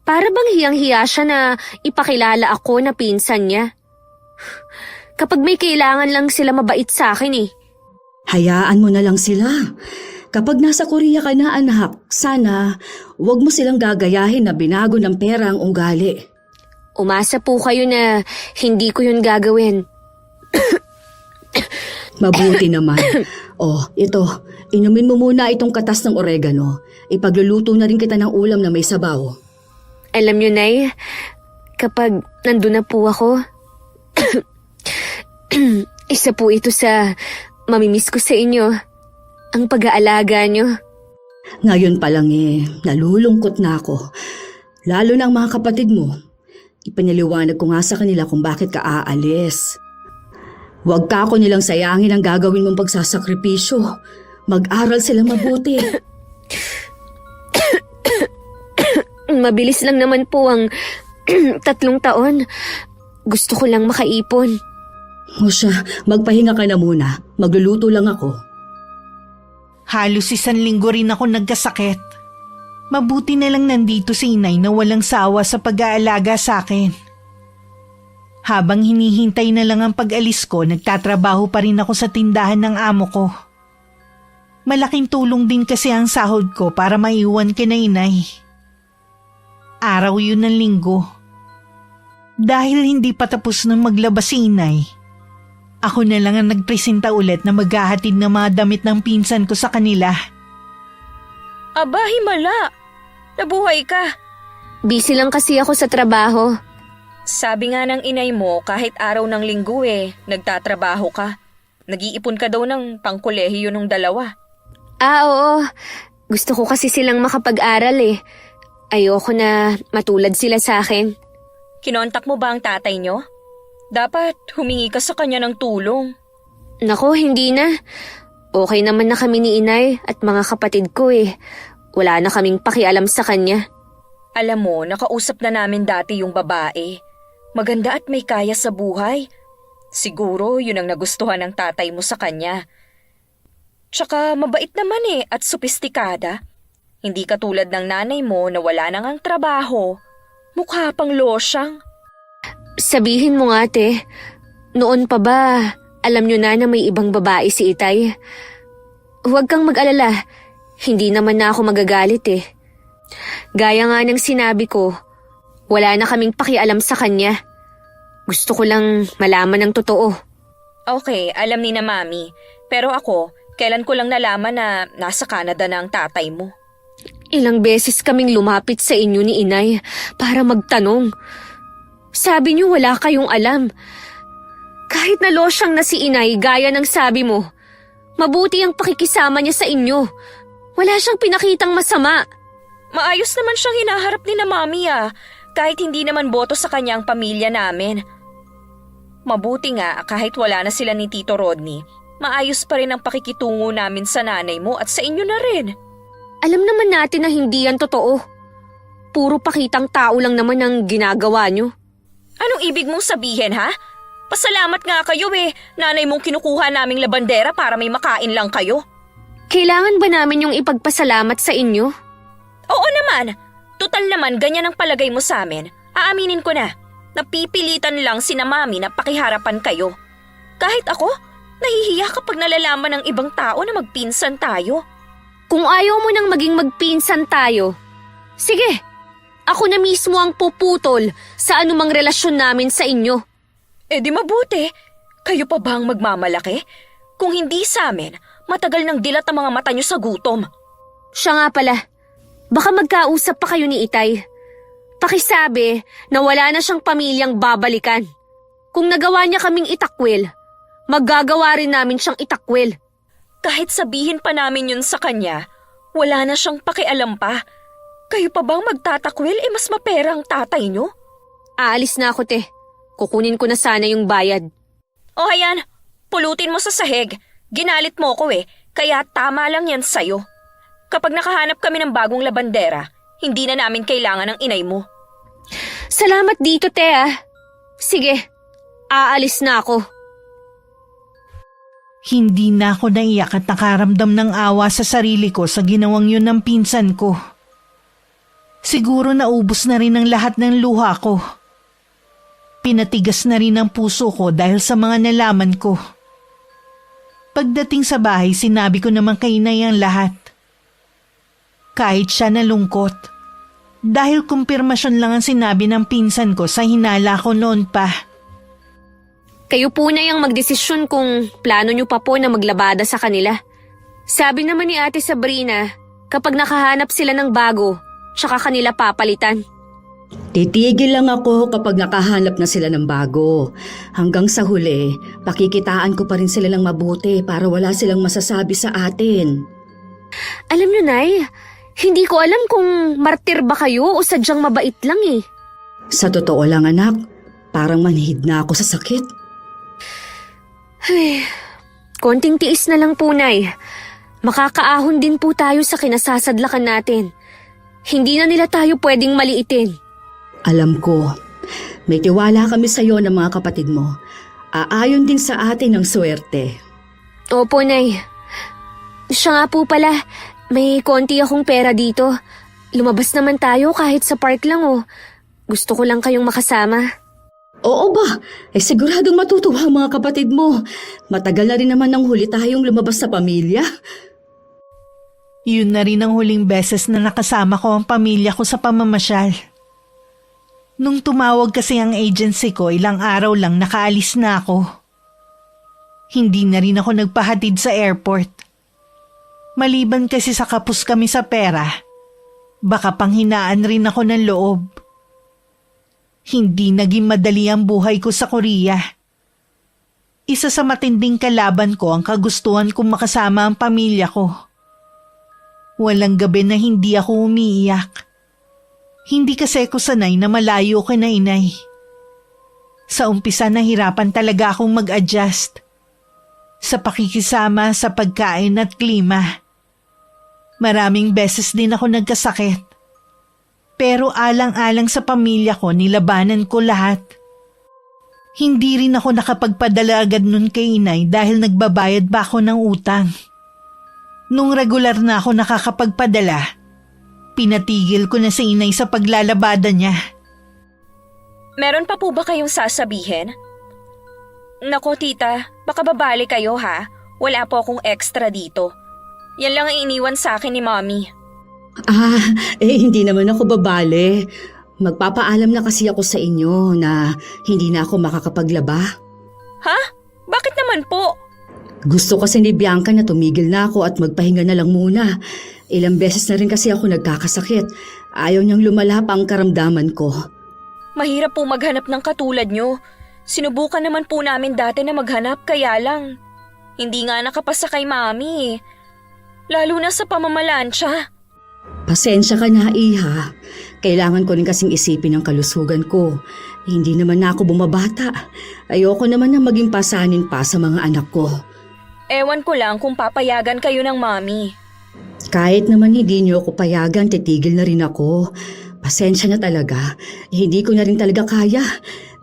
Para bang hiyang-hiya siya na ipakilala ako na pinsan niya. Kapag may kailangan lang sila mabait sa akin Hayaan mo na lang sila. Kapag nasa Korea ka na, anak, sana huwag mo silang gagayahin na binago ng pera ang ugali. Umasa po kayo na hindi ko yun gagawin. Mabuti naman. Ito, inumin mo muna itong katas ng oregano. Ipagluluto na rin kita ng ulam na may sabaw. Alam niyo, Nay, kapag nandun na po ako, isa po ito sa mamimiss ko sa inyo. Ang pag-aalaga niyo. Ngayon pa lang nalulungkot na ako. Lalo na ang mga kapatid mo. Ipinaliwanag ko nga sa kanila kung bakit ka aalis. Huwag ka ako nilang sayangin ang gagawin mong pagsasakripisyo. Mag-aral sila mabuti. Mabilis lang naman po ang 3 taon. Gusto ko lang makaipon. O siya, magpahinga ka na muna. Magluluto lang ako. Halos 1 linggo rin ako nagkasakit. Mabuti na lang nandito si inay na walang sawa sa pag-aalaga sa akin. Habang hinihintay na lang ang pag-alis ko, nagtatrabaho pa rin ako sa tindahan ng amo ko. Malaking tulong din kasi ang sahod ko para maiwan kina inay. Araw yun ng linggo. Dahil hindi pa tapos ng maglaba si inay, Ako na lang ang nagpresenta ulit na maghahatid ng mga damit ng pinsan ko sa kanila. Aba, himala. Nabuhay ka. Busy lang kasi ako sa trabaho. Sabi nga ng inay mo, kahit araw ng linggo nagtatrabaho ka. Nag-iipon ka daw ng pangkolehiyo ng dalawa. Oo. Gusto ko kasi silang makapag-aral Ayoko na matulad sila sa akin. Kinontak mo ba ang tatay nyo? Dapat humingi ka sa kanya ng tulong. Nako, hindi na. Okay naman na kami ni inay at mga kapatid ko Wala na kaming pakialam sa kanya. Alam mo, nakausap na namin dati yung babae. Maganda at may kaya sa buhay. Siguro yun ang nagustuhan ng tatay mo sa kanya. Tsaka mabait naman at sopistikada. Hindi katulad ng nanay mo na wala nang ang trabaho. Mukha pang losyang. Sabihin mo nga, te. Noon pa ba, alam nyo na may ibang babae si Itay? Huwag kang mag-alala. Hindi naman na ako magagalit Gaya nga ng sinabi ko, wala na kaming pakialam sa kanya. Gusto ko lang malaman ng totoo. Okay, alam ni na mami. Pero ako, kailan ko lang nalaman na nasa Canada na ang tatay mo. Ilang beses kaming lumapit sa inyo ni inay para magtanong. Sabi niyo wala kayong alam. Kahit na losyang na si inay gaya ng sabi mo, mabuti ang pakikisama niya sa inyo. Wala siyang pinakitang masama. Maayos naman siyang hinaharap ni na mami kahit hindi naman boto sa kanya ang pamilya namin. Mabuti nga kahit wala na sila ni Tito Rodney, maayos pa rin ang pakikitungo namin sa nanay mo at sa inyo na rin. Alam naman natin na hindi yan totoo. Puro pakitang tao lang naman ang ginagawa niyo. Anong ibig mong sabihin Pasalamat nga kayo nanay mong kinukuha naming labandera para may makain lang kayo. Kailangan ba namin yung ipagpasalamat sa inyo? Oo naman. Tutal naman ganyan ang palagay mo sa amin. Aaminin ko na. Napipilitan lang sina mami na pakiharapan kayo. Kahit ako, nahihiya kapag nalalaman ng ibang tao na magpinsan tayo. Kung ayaw mo nang maging magpinsan tayo, sige, ako na mismo ang puputol sa anumang relasyon namin sa inyo. Di mabuti. Kayo pa ba ang magmamalaki? Kung hindi sa amin, matagal nang dilat ang mga mata nyo sa gutom. Siya nga pala, baka magkausap pa kayo ni Itay. Pakisabi na wala na siyang pamilyang babalikan. Kung nagawa niya kaming itakwil, maggagawa rin namin siyang itakwil. Kahit sabihin pa namin yun sa kanya, wala na siyang pakialam pa. Kayo pa bang magtatakwil mas mapera ang tatay nyo? Aalis na ako, te. Kukunin ko na sana yung bayad. O ayan, pulutin mo sa sahig. Ginalit mo ko kaya tama lang yan sa'yo. Kapag nakahanap kami ng bagong labandera, hindi na namin kailangan ng inay mo. Salamat dito, te Sige, aalis na ako. Hindi na ako naiyak at nakaramdam ng awa sa sarili ko sa ginawang yun ng pinsan ko. Siguro naubos na rin ang lahat ng luha ko. Pinatigas na rin ang puso ko dahil sa mga nalaman ko. Pagdating sa bahay, sinabi ko naman kay Inay ang lahat. Kahit siya nalungkot. Dahil kumpirmasyon lang ang sinabi ng pinsan ko sa hinala ko noon pa. Kayo po na yung magdesisyon kung plano nyo pa po na maglabada sa kanila. Sabi naman ni Ate Sabrina, kapag nakahanap sila ng bago, tsaka kanila papalitan. Titigil lang ako kapag nakahanap na sila ng bago. Hanggang sa huli, pakikitaan ko pa rin sila ng mabuti para wala silang masasabi sa atin. Alam nyo, Nay, hindi ko alam kung martir ba kayo o sadyang mabait lang Sa totoo lang anak, parang manhid na ako sa sakit. Ay, konting tiis na lang po, Nay. Makakaahon din po tayo sa kinasasadlakan natin. Hindi na nila tayo pwedeng maliitin. Alam ko, may tiwala kami sa iyo ng mga kapatid mo. Aayon din sa atin ang swerte. Opo, Nay. Siya nga po pala, may konti akong pera dito. Lumabas naman tayo kahit sa park lang Gusto ko lang kayong makasama. Oo ba? Siguradong matutuwa ang mga kapatid mo. Matagal na rin naman nang huli tayong lumabas sa pamilya. Yun na rin ang huling beses na nakasama ko ang pamilya ko sa pamamasyal. Nung tumawag kasi ang agency ko, ilang araw lang nakaalis na ako. Hindi na rin ako nagpahatid sa airport. Maliban kasi sa kapos kami sa pera, baka panghinaan rin ako ng loob. Hindi naging madali ang buhay ko sa Korea. Isa sa matinding kalaban ko ang kagustuhan kong makasama ang pamilya ko. Walang gabi na hindi ako umiiyak. Hindi kasi ko sanay na malayo ko na inay. Sa umpisa nahirapan talaga akong mag-adjust. Sa pakikisama sa pagkain at klima. Maraming beses din ako nagkasakit. Pero alang-alang sa pamilya ko nilabanan ko lahat. Hindi rin ako nakapagpadala agad nun kay inay dahil nagbabayad pa ako ng utang. Nung regular na ako nakakapagpadala, pinatigil ko na si inay sa paglalabada niya. Meron pa po ba kayong sasabihin? Nako tita, baka babali kayo ha. Wala po akong extra dito. Yan lang ang iniwan sa akin ni Mommy. Hindi naman ako babale. Magpapaalam na kasi ako sa inyo na hindi na ako makakapaglaba. Ha? Bakit naman po? Gusto kasi ni Bianca na tumigil na ako at magpahinga na lang muna. Ilang beses na rin kasi ako nagkakasakit. Ayaw niyang lumala pa ang karamdaman ko. Mahirap po maghanap ng katulad nyo. Sinubukan naman po namin dati na maghanap kaya lang. Hindi nga nakapasa kay Mami. Lalo na sa pamamalansya. Pasensya ka na, Iha. Kailangan ko rin kasing isipin ang kalusugan ko. Hindi naman na ako bumabata. Ayoko naman na maging pasanin pa sa mga anak ko. Ewan ko lang kung papayagan kayo ng Mami. Kahit naman hindi niyo ako payagan, titigil na rin ako. Pasensya na talaga. Hindi ko na rin talaga kaya.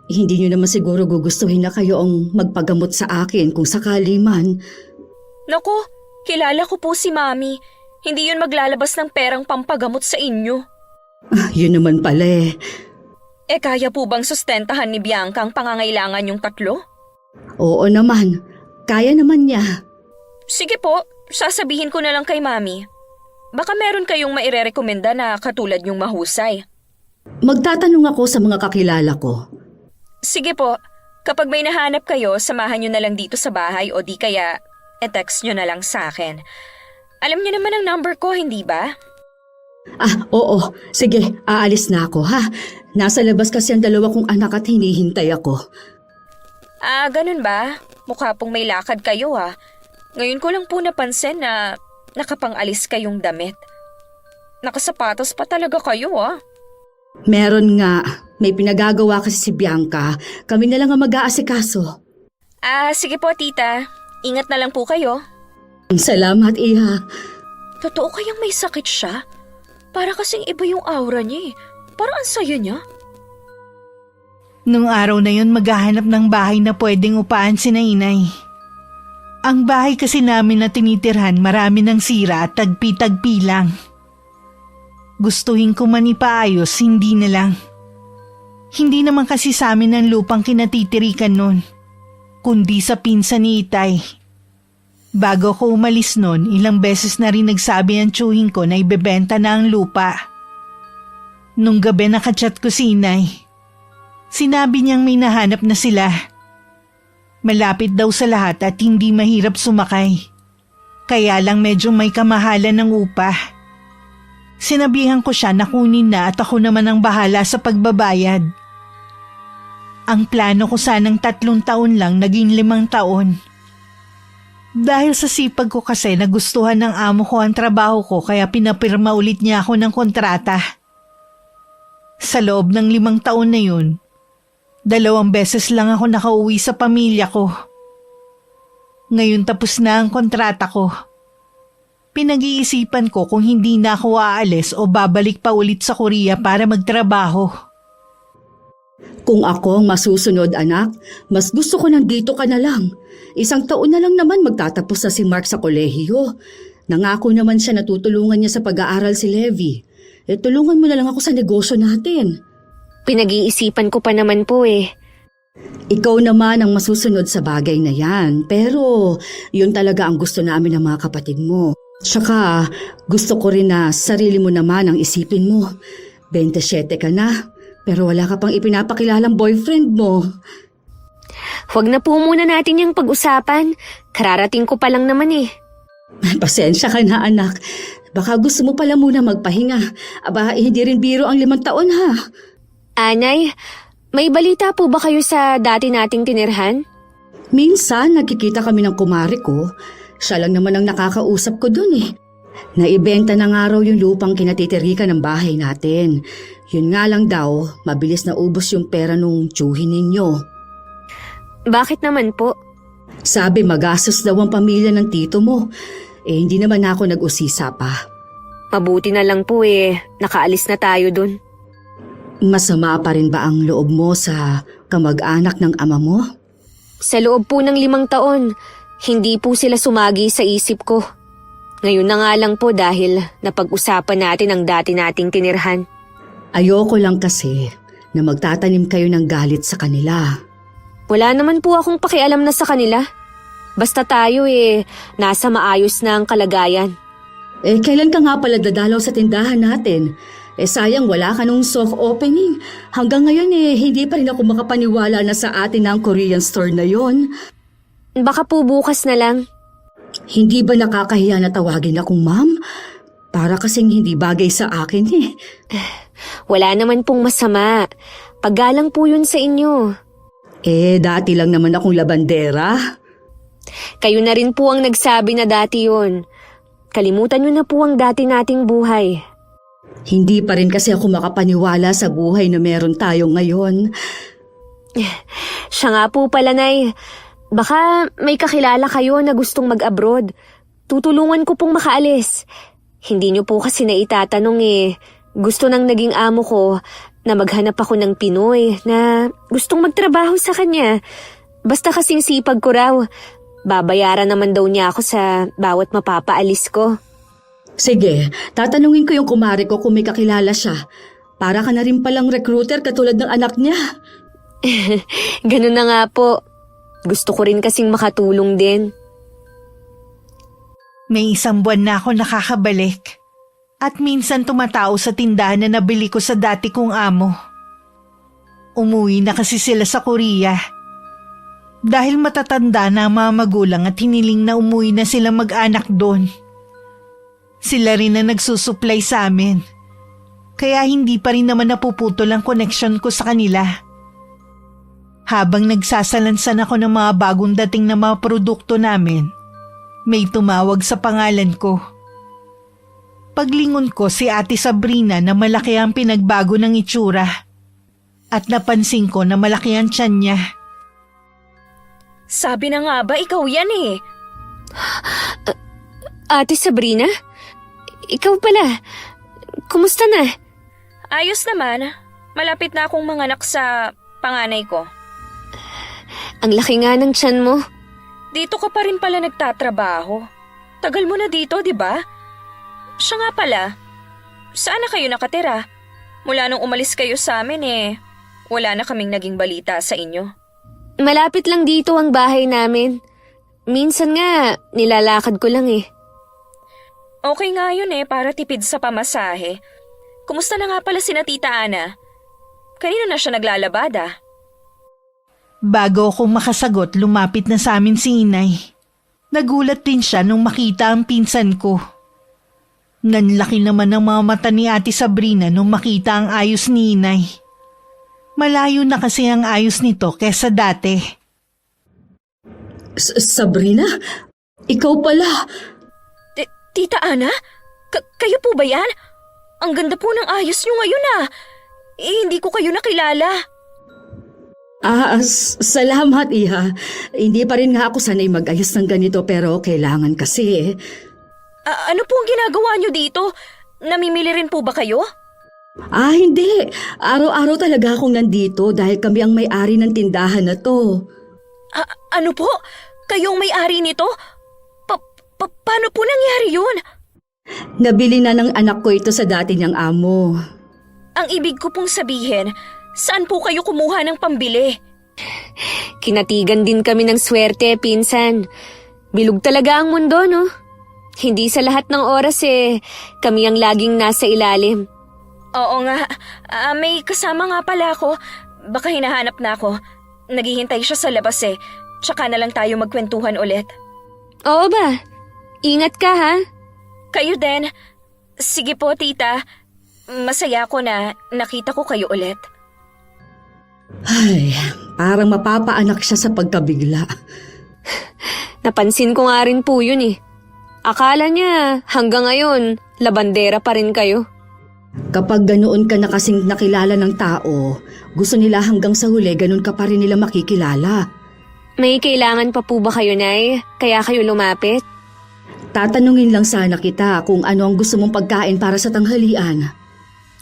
Hindi niyo naman siguro gugustuhin na kayo ang magpagamot sa akin kung sakali man. Naku, kilala ko po si Mami. Hindi yun maglalabas ng perang pampagamot sa inyo. Yun naman pala eh. Kaya po bang sustentahan ni Bianca ang pangangailangan yung 3? Oo naman. Kaya naman niya. Sige po, sasabihin ko na lang kay Mami. Baka meron kayong mairerekomenda na katulad yung mahusay. Magtatanong ako sa mga kakilala ko. Sige po, kapag may nahanap kayo, samahan nyo na lang dito sa bahay o di kaya text nyo na lang sa akin. Alam niyo naman ang number ko, hindi ba? Oo. Sige, aalis na ako ha. Nasa labas kasi ang 2 kong anak at hinihintay ako. Ganun ba? Mukha pong may lakad kayo ha. Ngayon ko lang po napansin na nakapang-alis kayong damit. Nakasapatos pa talaga kayo ha. Meron nga. May pinagagawa kasi si Bianca. Kami na lang ang mag-aasikaso. Sige po tita. Ingat na lang po kayo. Salamat, Iha. Totoo kayang may sakit siya? Para kasing iba yung aura niya eh. Parang ang saya niya. Nung araw na yun maghahanap ng bahay na pwedeng upaan si inay. Ang bahay kasi namin na tinitirhan marami ng sira at tagpi-tagpi lang. Gustuhin ko man ipaayos, hindi na lang. Hindi naman kasi sa amin ang lupang kinatitirikan nun, kundi sa pinsan ni Itay. Bago ko umalis nun, ilang beses na rin nagsabi ang tiyuhin ko na ibebenta na ang lupa. Nung gabi nakachat ko si inay. Sinabi niyang may nahanap na sila. Malapit daw sa lahat at hindi mahirap sumakay. Kaya lang medyo may kamahalan ng upa. Sinabihan ko siya na kunin na at ako naman ang bahala sa pagbabayad. Ang plano ko sanang 3 taon lang naging 5 taon. Dahil sa sipag ko kasi nagustuhan ng amo ko ang trabaho ko kaya pinapirma ulit niya ako ng kontrata. Sa loob ng 5 taon na yun, 2 beses lang ako nakauwi sa pamilya ko. Ngayon tapos na ang kontrata ko. Pinag-iisipan ko kung hindi na ako aalis o babalik pa ulit sa Korea para magtrabaho. Kung ako ang masusunod, anak, mas gusto ko nandito ka na lang. 1 taon na lang naman magtatapos na si Mark sa kolehiyo. Nangako naman siya na tutulungan niya sa pag-aaral si Levi. Tulungan mo na lang ako sa negosyo natin. Pinag-iisipan ko pa naman po eh. Ikaw naman ang masusunod sa bagay na yan. Pero yun talaga ang gusto namin ng mga kapatid mo. Tsaka gusto ko rin na sarili mo naman ang isipin mo. 27 ka na, pero wala ka pang ipinapakilalang boyfriend mo. Huwag na po muna natin yung pag-usapan. Kararating ko pa lang naman eh. Pasensya ka na anak. Baka gusto mo pala muna magpahinga. Aba, hindi rin biro ang 5 taon ha. Anay, may balita po ba kayo sa dati nating tinirhan? Minsan nagkikita kami ng kumari ko. Siya lang naman ang nakakausap ko dun eh. Naibenta na nga raw yung lupang kinatitirikan ng bahay natin. Yun nga lang daw, mabilis na ubos yung pera nung tiyuhin ninyo. Bakit naman po? Sabi magastos daw ang pamilya ng tito mo. Hindi naman ako nag-usisa pa. Mabuti na lang po nakaalis na tayo dun. Masama pa rin ba ang loob mo sa kamag-anak ng ama mo? Sa loob po ng 5 taon, hindi po sila sumagi sa isip ko. Ngayon na nga lang po dahil napag-usapan natin ang dati nating tinirhan. Ayoko lang kasi na magtatanim kayo ng galit sa kanila. Wala naman po akong pakialam na sa kanila. Basta tayo nasa maayos na ang kalagayan. Kailan ka nga pala dadalaw sa tindahan natin? Sayang wala ka nung soft opening. Hanggang ngayon hindi pa rin ako makapaniwala na sa atin ang Korean store na yon. Baka po bukas na lang. Hindi ba nakakahiya na tawagin akong ma'am? Para kasing hindi bagay sa akin eh. Wala naman pong masama. Paggalang po yun sa inyo. Dati lang naman akong labandera. Kayo na rin po ang nagsabi na dati yun. Kalimutan nyo na po ang dati nating buhay. Hindi pa rin kasi ako makapaniwala sa buhay na meron tayo ngayon. Siya nga po pala, Nay. Baka may kakilala kayo na gustong mag-abroad. Tutulungan ko pong makaalis. Hindi nyo po kasi naitatanong gusto nang naging amo ko na maghanap ako ng Pinoy na gustong magtrabaho sa kanya. Basta kasing sipag ko raw. Babayaran naman daw niya ako sa bawat mapapaalis ko. Sige, tatanungin ko yung kumari ko kung may kakilala siya. Para ka na rin palang recruiter katulad ng anak niya. Ganun na nga po. Gusto ko rin kasing makatulong din. May 1 buwan na ako nakakabalik. At minsan tumatao sa tindahan na nabili ko sa dati kong amo. Umuwi na kasi sila sa Korea. Dahil matatanda na ang mga magulang at hiniling na umuwi na sila mag-anak doon. Sila rin na nagsusupply sa amin. Kaya hindi pa rin naman napuputol ang connection ko sa kanila. Habang nagsasalansan ako ng mga bagong dating na mga produkto namin, may tumawag sa pangalan ko. Paglingon ko si Ate Sabrina na malaki ang pinagbago ng itsura. At napansin ko na malaki ang tiyan niya. Sabi na nga ba, ikaw yan Ate Sabrina? Ikaw pala. Kumusta na? Ayos naman. Malapit na akong manganak sa panganay ko. Ang laki nga ng tiyan mo. Dito ka pa rin pala nagtatrabaho. Tagal mo na dito, di ba? Siya nga pala. Saan na kayo nakatira? Mula nung umalis kayo sa amin wala na kaming naging balita sa inyo. Malapit lang dito ang bahay namin. Minsan nga, nilalakad ko lang Okay nga yun para tipid sa pamasahe. Kumusta na nga pala sina Tita Ana? Kanina na siya naglalabada. Bago ako makasagot, lumapit na sa amin si Inay. Nagulat din siya nung makita ang pinsan ko. Nanlaki naman ang mga mata ni Ate Sabrina nung makita ang ayos ni Inay. Malayo na kasi ang ayos nito kesa dati. Sabrina? Ikaw pala? Tita Ana? Kayo po ba yan? Ang ganda po ng ayos nyo ngayon hindi ko kayo nakilala. Salamat Iha. Hindi pa rin nga ako sanay mag-ayos ng ganito pero kailangan kasi Ano po ang ginagawa nyo dito? Namimili rin po ba kayo? Hindi. Araw-araw talaga akong nandito dahil kami ang may-ari ng tindahan na to. Ano po? Kayong may-ari nito? Paano po nangyari yun? Nabili na ng anak ko ito sa dati niyang amo. Ang ibig ko pong sabihin, saan po kayo kumuha ng pambili? Kinatigan din kami ng swerte, pinsan. Bilog talaga ang mundo, no? Hindi sa lahat ng oras kami ang laging nasa ilalim. Oo nga. May kasama nga pala ako. Baka hinahanap na ako. naghihintay siya sa labas eh. Tsaka na lang tayo magkwentuhan ulit. Oo ba? Ingat ka ha? Kayo din. Sige po, tita. Masaya ako na nakita ko kayo ulit. Ay, parang mapapaanak siya sa pagkabigla. Napansin ko nga rin po yun eh. Akala niya hanggang ngayon, labandera pa rin kayo. Kapag ganoon ka na kasing nakilala ng tao, gusto nila hanggang sa huli ganoon ka pa rin nila makikilala. May kailangan pa po ba kayo, Nay? Kaya kayo lumapit? Tatanungin lang sana kita kung ano ang gusto mong pagkain para sa tanghalian.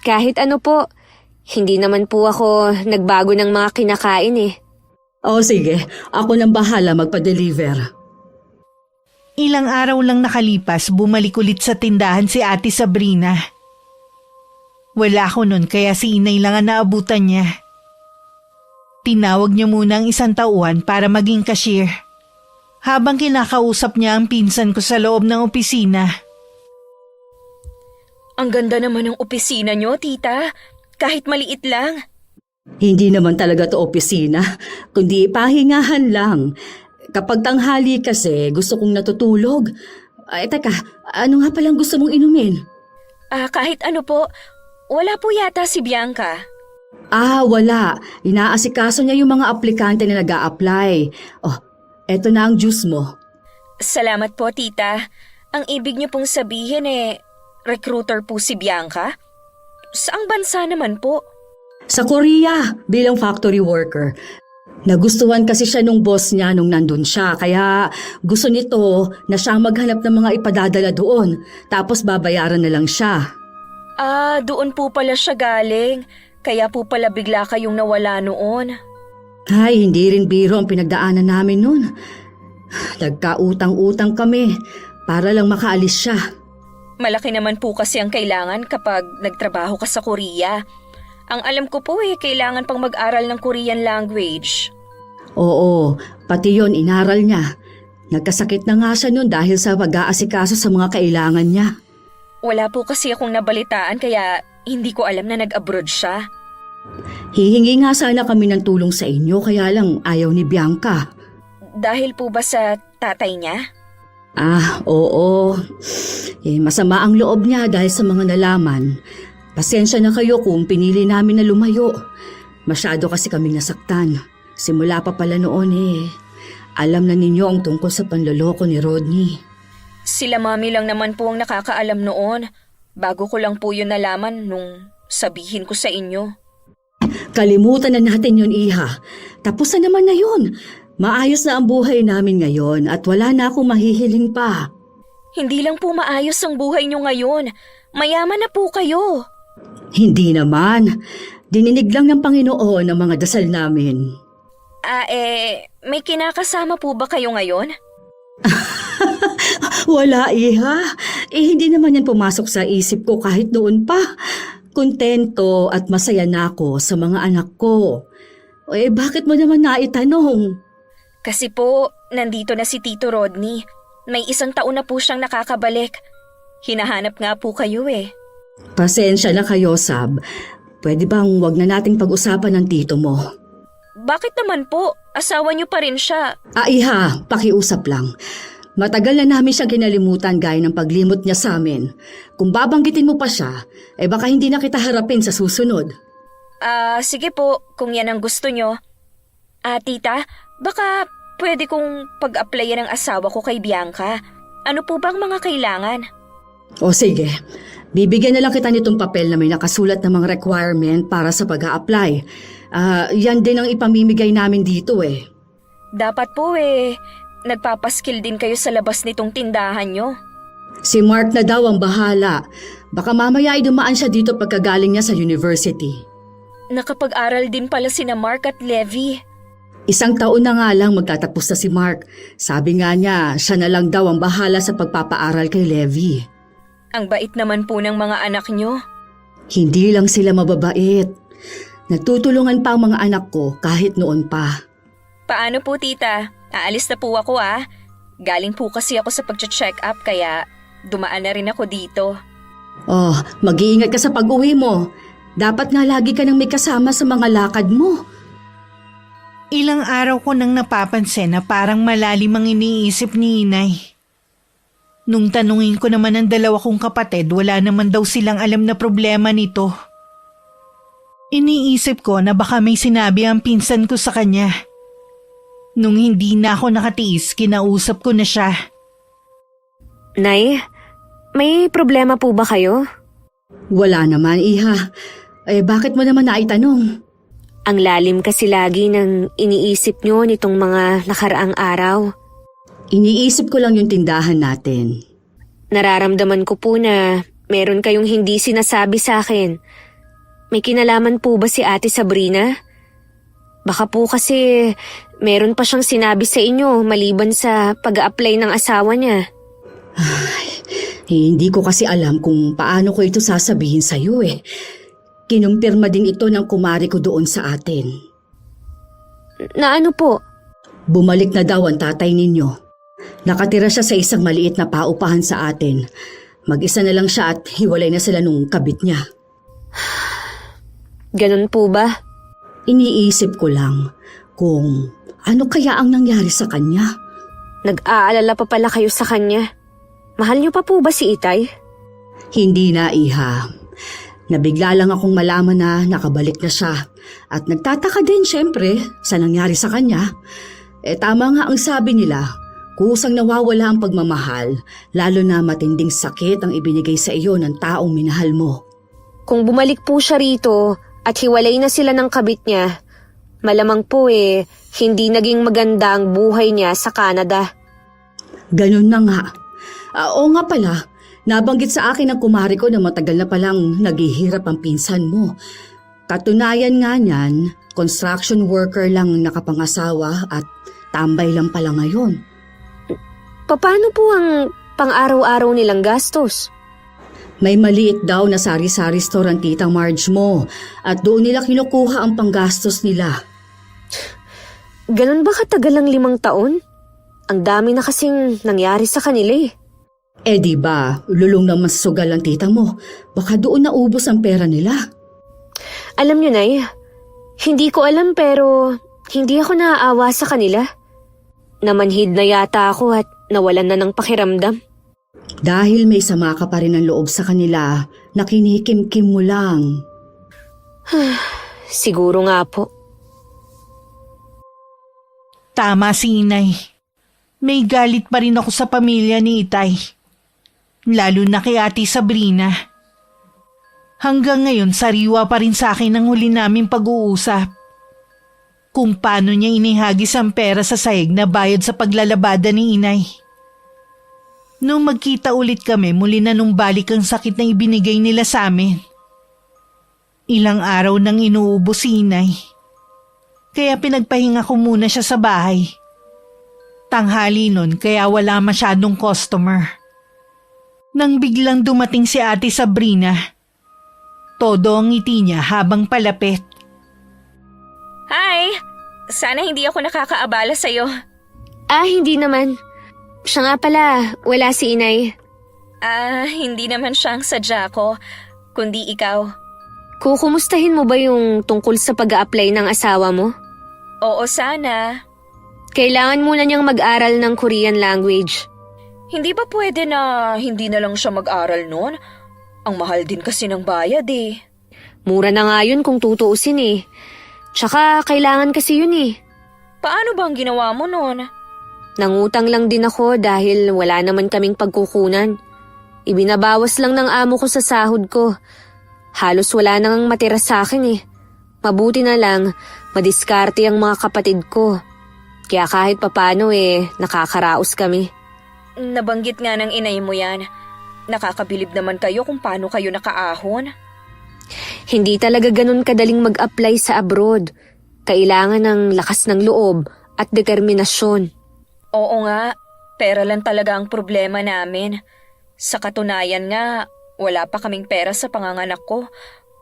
Kahit ano po, hindi naman po ako nagbago ng mga kinakain eh. O sige, ako nang bahala magpa-deliver. Ilang araw lang nakalipas, bumalik ulit sa tindahan si Ate Sabrina. Wala ako nun kaya si Inay lang ang naabutan niya. Tinawag niya muna ang isang tauhan para maging cashier. Habang kinakausap niya ang pinsan ko sa loob ng opisina. Ang ganda naman ng opisina nyo, tita. Kahit maliit lang. Hindi naman talaga to opisina, kundi pahingahan lang. Kapag tanghali kasi, gusto kong natutulog. Ay, teka, ano nga palang gusto mong inumin? Kahit ano po, wala po yata si Bianca. Wala. Inaasikaso niya yung mga aplikante na nag-a-apply. Oh, eto na ang juice mo. Salamat po, tita. Ang ibig niyo pong sabihin recruiter po si Bianca? Saang bansa naman po? Sa Korea, bilang factory worker. Nagustuhan kasi siya nung boss niya nung nandun siya, kaya gusto nito na siya maghanap ng mga ipadadala doon, tapos babayaran na lang siya. Doon po pala siya galing. Kaya po pala bigla kayong nawala noon. Ay, hindi rin biro ang pinagdaanan namin noon. Nagkautang-utang kami para lang makaalis siya. Malaki naman po kasi ang kailangan kapag nagtrabaho ka sa Korea. Ang alam ko po kailangan pang mag-aral ng Korean language. Oo, pati yon inaral niya. Nagkasakit na nga siya noon dahil sa pag-aasikaso sa mga kailangan niya. Wala po kasi akong nabalitaan kaya hindi ko alam na nag-abroad siya. Hihingi nga sana kami ng tulong sa inyo kaya lang ayaw ni Bianca. Dahil po ba sa tatay niya? Oo. Masama ang loob niya dahil sa mga nalaman. Pasensya na kayo kung pinili namin na lumayo. Masyado kasi kaming nasaktan. Simula pa pala noon alam na ninyo ang tungkol sa panloloko ni Rodney. Sila mami lang naman po ang nakakaalam noon. Bago ko lang po yun nalaman nung sabihin ko sa inyo. Kalimutan na natin yun, Iha. Tapos na naman na yun. Maayos na ang buhay namin ngayon at wala na akong mahihiling pa. Hindi lang po maayos ang buhay nyo ngayon. Mayaman na po kayo. Hindi naman. Dininig lang ng Panginoon ang mga dasal namin. May kinakasama po ba kayo ngayon? Wala, Iha. Hindi naman yan pumasok sa isip ko kahit noon pa. Kontento at masaya na ako sa mga anak ko. Bakit mo naman naitanong? Kasi po, nandito na si Tito Rodney. May 1 taon na po siyang nakakabalik. Hinahanap nga po kayo Pasensya na kayo, Sab. Pwede bang wag na nating pag-usapan ng tito mo? Bakit naman po? Asawa niyo pa rin siya. Iha, pakiusap lang. Matagal na namin siya kinalimutan gaya ng paglimot niya sa amin. Kung babanggitin mo pa siya, baka hindi na kita harapin sa susunod. Sige po, kung yan ang gusto nyo. Tita, baka pwede kong pag-applyan ng asawa ko kay Bianca. Ano po bang mga kailangan? O sige, bibigyan na lang kita nitong papel na may nakasulat na mga requirement para sa pag-a-apply. Yan din ang ipamimigay namin dito Dapat po nagpapaskil din kayo sa labas nitong tindahan nyo. Si Mark na daw ang bahala. Baka mamaya ay dumaan siya dito pagkagaling niya sa university. Nakapag-aral din pala sina Mark at Levi. 1 taon na nga lang magtatapos na si Mark. Sabi nga niya, siya na lang daw ang bahala sa pagpapaaral kay Levi. Ang bait naman po ng mga anak nyo. Hindi lang sila mababait. Nagtutulungan pa ang mga anak ko kahit noon pa. Paano po, tita? Aalis na po ako Galing po kasi ako sa pag-check up kaya dumaan na rin ako dito. Mag-iingat ka sa pag-uwi mo. Dapat nga lagi ka nang may kasama sa mga lakad mo. Ilang araw ko nang napapansin na parang malalim ang iniisip ni inay. Nung tanungin ko naman ang dalawa kong kapatid, wala naman daw silang alam na problema nito. Iniisip ko na baka may sinabi ang pinsan ko sa kanya. Nung hindi na ako nakatiis, kinausap ko na siya. Nay, may problema po ba kayo? Wala naman, iha. Bakit mo naman naitanong? Ang lalim kasi lagi ng iniisip nyo nitong mga nakaraang araw. Iniisip ko lang yung tindahan natin. Nararamdaman ko po na meron kayong hindi sinasabi sa akin. May kinalaman po ba si Ate Sabrina? Baka po kasi meron pa siyang sinabi sa inyo maliban sa pag-a-apply ng asawa niya. Hindi ko kasi alam kung paano ko ito sasabihin sa'yo eh. Kinumpirma din ito ng kumari ko doon sa atin. Na ano po? Bumalik na daw ang tatay ninyo. Nakatira siya sa isang maliit na paupahan sa atin. Mag-isa na lang siya at hiwalay na sila nung kabit niya. Ganun po ba? Iniisip ko lang kung ano kaya ang nangyari sa kanya. Nag-aalala pa pala kayo sa kanya. Mahal niyo pa po ba si Itay? Hindi na, iha. Nabigla lang akong malaman na nakabalik na siya. At nagtataka din syempre sa nangyari sa kanya. Tama nga ang sabi nila, kusang nawawala ang pagmamahal, lalo na matinding sakit ang ibinigay sa iyo ng taong minahal mo. Kung bumalik po siya rito at hiwalay na sila ng kabit niya, malamang po hindi naging maganda ang buhay niya sa Canada. Ganun na nga. Oo nga pala, nabanggit sa akin ng kumari ko na matagal na palang naghihirap ang pinsan mo. Katunayan nga niyan, construction worker lang nakapangasawa at tambay lang pala ngayon. Paano po ang pang-araw-araw nilang gastos? May maliit daw na sari-sari store ang titang Marge mo at doon nila kinukuha ang panggastos nila. Ganun ba katagal ang 5 taon? Ang dami na kasing nangyari sa kanila eh. Di ba, lulong naman sa sugal ang tita mo. Baka doon naubos ang pera nila. Alam niyo, Nay, hindi ko alam pero hindi ako naaawa sa kanila. Namanhid na yata ako at nawalan na ng pakiramdam. Dahil may sama ka pa rin ang loob sa kanila, nakinikim-kim mo lang. Siguro nga po. Tama si inay. May galit pa rin ako sa pamilya ni Itay. Lalo na kay Ate Sabrina. Hanggang ngayon, sariwa pa rin sa akin ang huli naming pag-uusap. Kung paano niya inihagis ang pera sa sahig na bayad sa paglalabada ni inay. Nung magkita ulit kami, muli na nung balik ang sakit na ibinigay nila sa amin. Ilang araw nang inuubos si inay. Kaya pinagpahinga ko muna siya sa bahay. Tanghali nun kaya wala masyadong customer. Nang biglang dumating si Ate Sabrina, todo ang ngiti niya habang palapit. Hi! Sana hindi ako nakakaabala sa'yo. Hindi naman. Siya nga pala, wala si inay. Hindi naman siyang sadya ko, kundi ikaw. Kukumustahin mo ba yung tungkol sa pag-a-apply ng asawa mo? Oo, sana. Kailangan muna niyang mag-aral ng Korean language. Hindi ba pwede na hindi na lang siya mag-aral noon? Ang mahal din kasi ng bayad eh. Mura na nga yun kung tutuusin eh. Tsaka kailangan kasi yun eh. Paano ba ang ginawa mo noon? Nangutang lang din ako dahil wala naman kaming pagkukunan. Ibinabawas lang ng amo ko sa sahod ko. Halos wala nang matira sa akin eh. Mabuti na lang, madiskarte ang mga kapatid ko. Kaya kahit papano nakakaraos kami. Nabanggit nga ng inay mo yan. Nakakabilib naman kayo kung paano kayo nakaahon. Hindi talaga ganun kadaling mag-apply sa abroad. Kailangan ng lakas ng loob at determinasyon. Oo nga, pera lang talaga ang problema namin. Sa katunayan nga, wala pa kaming pera sa panganganak ko.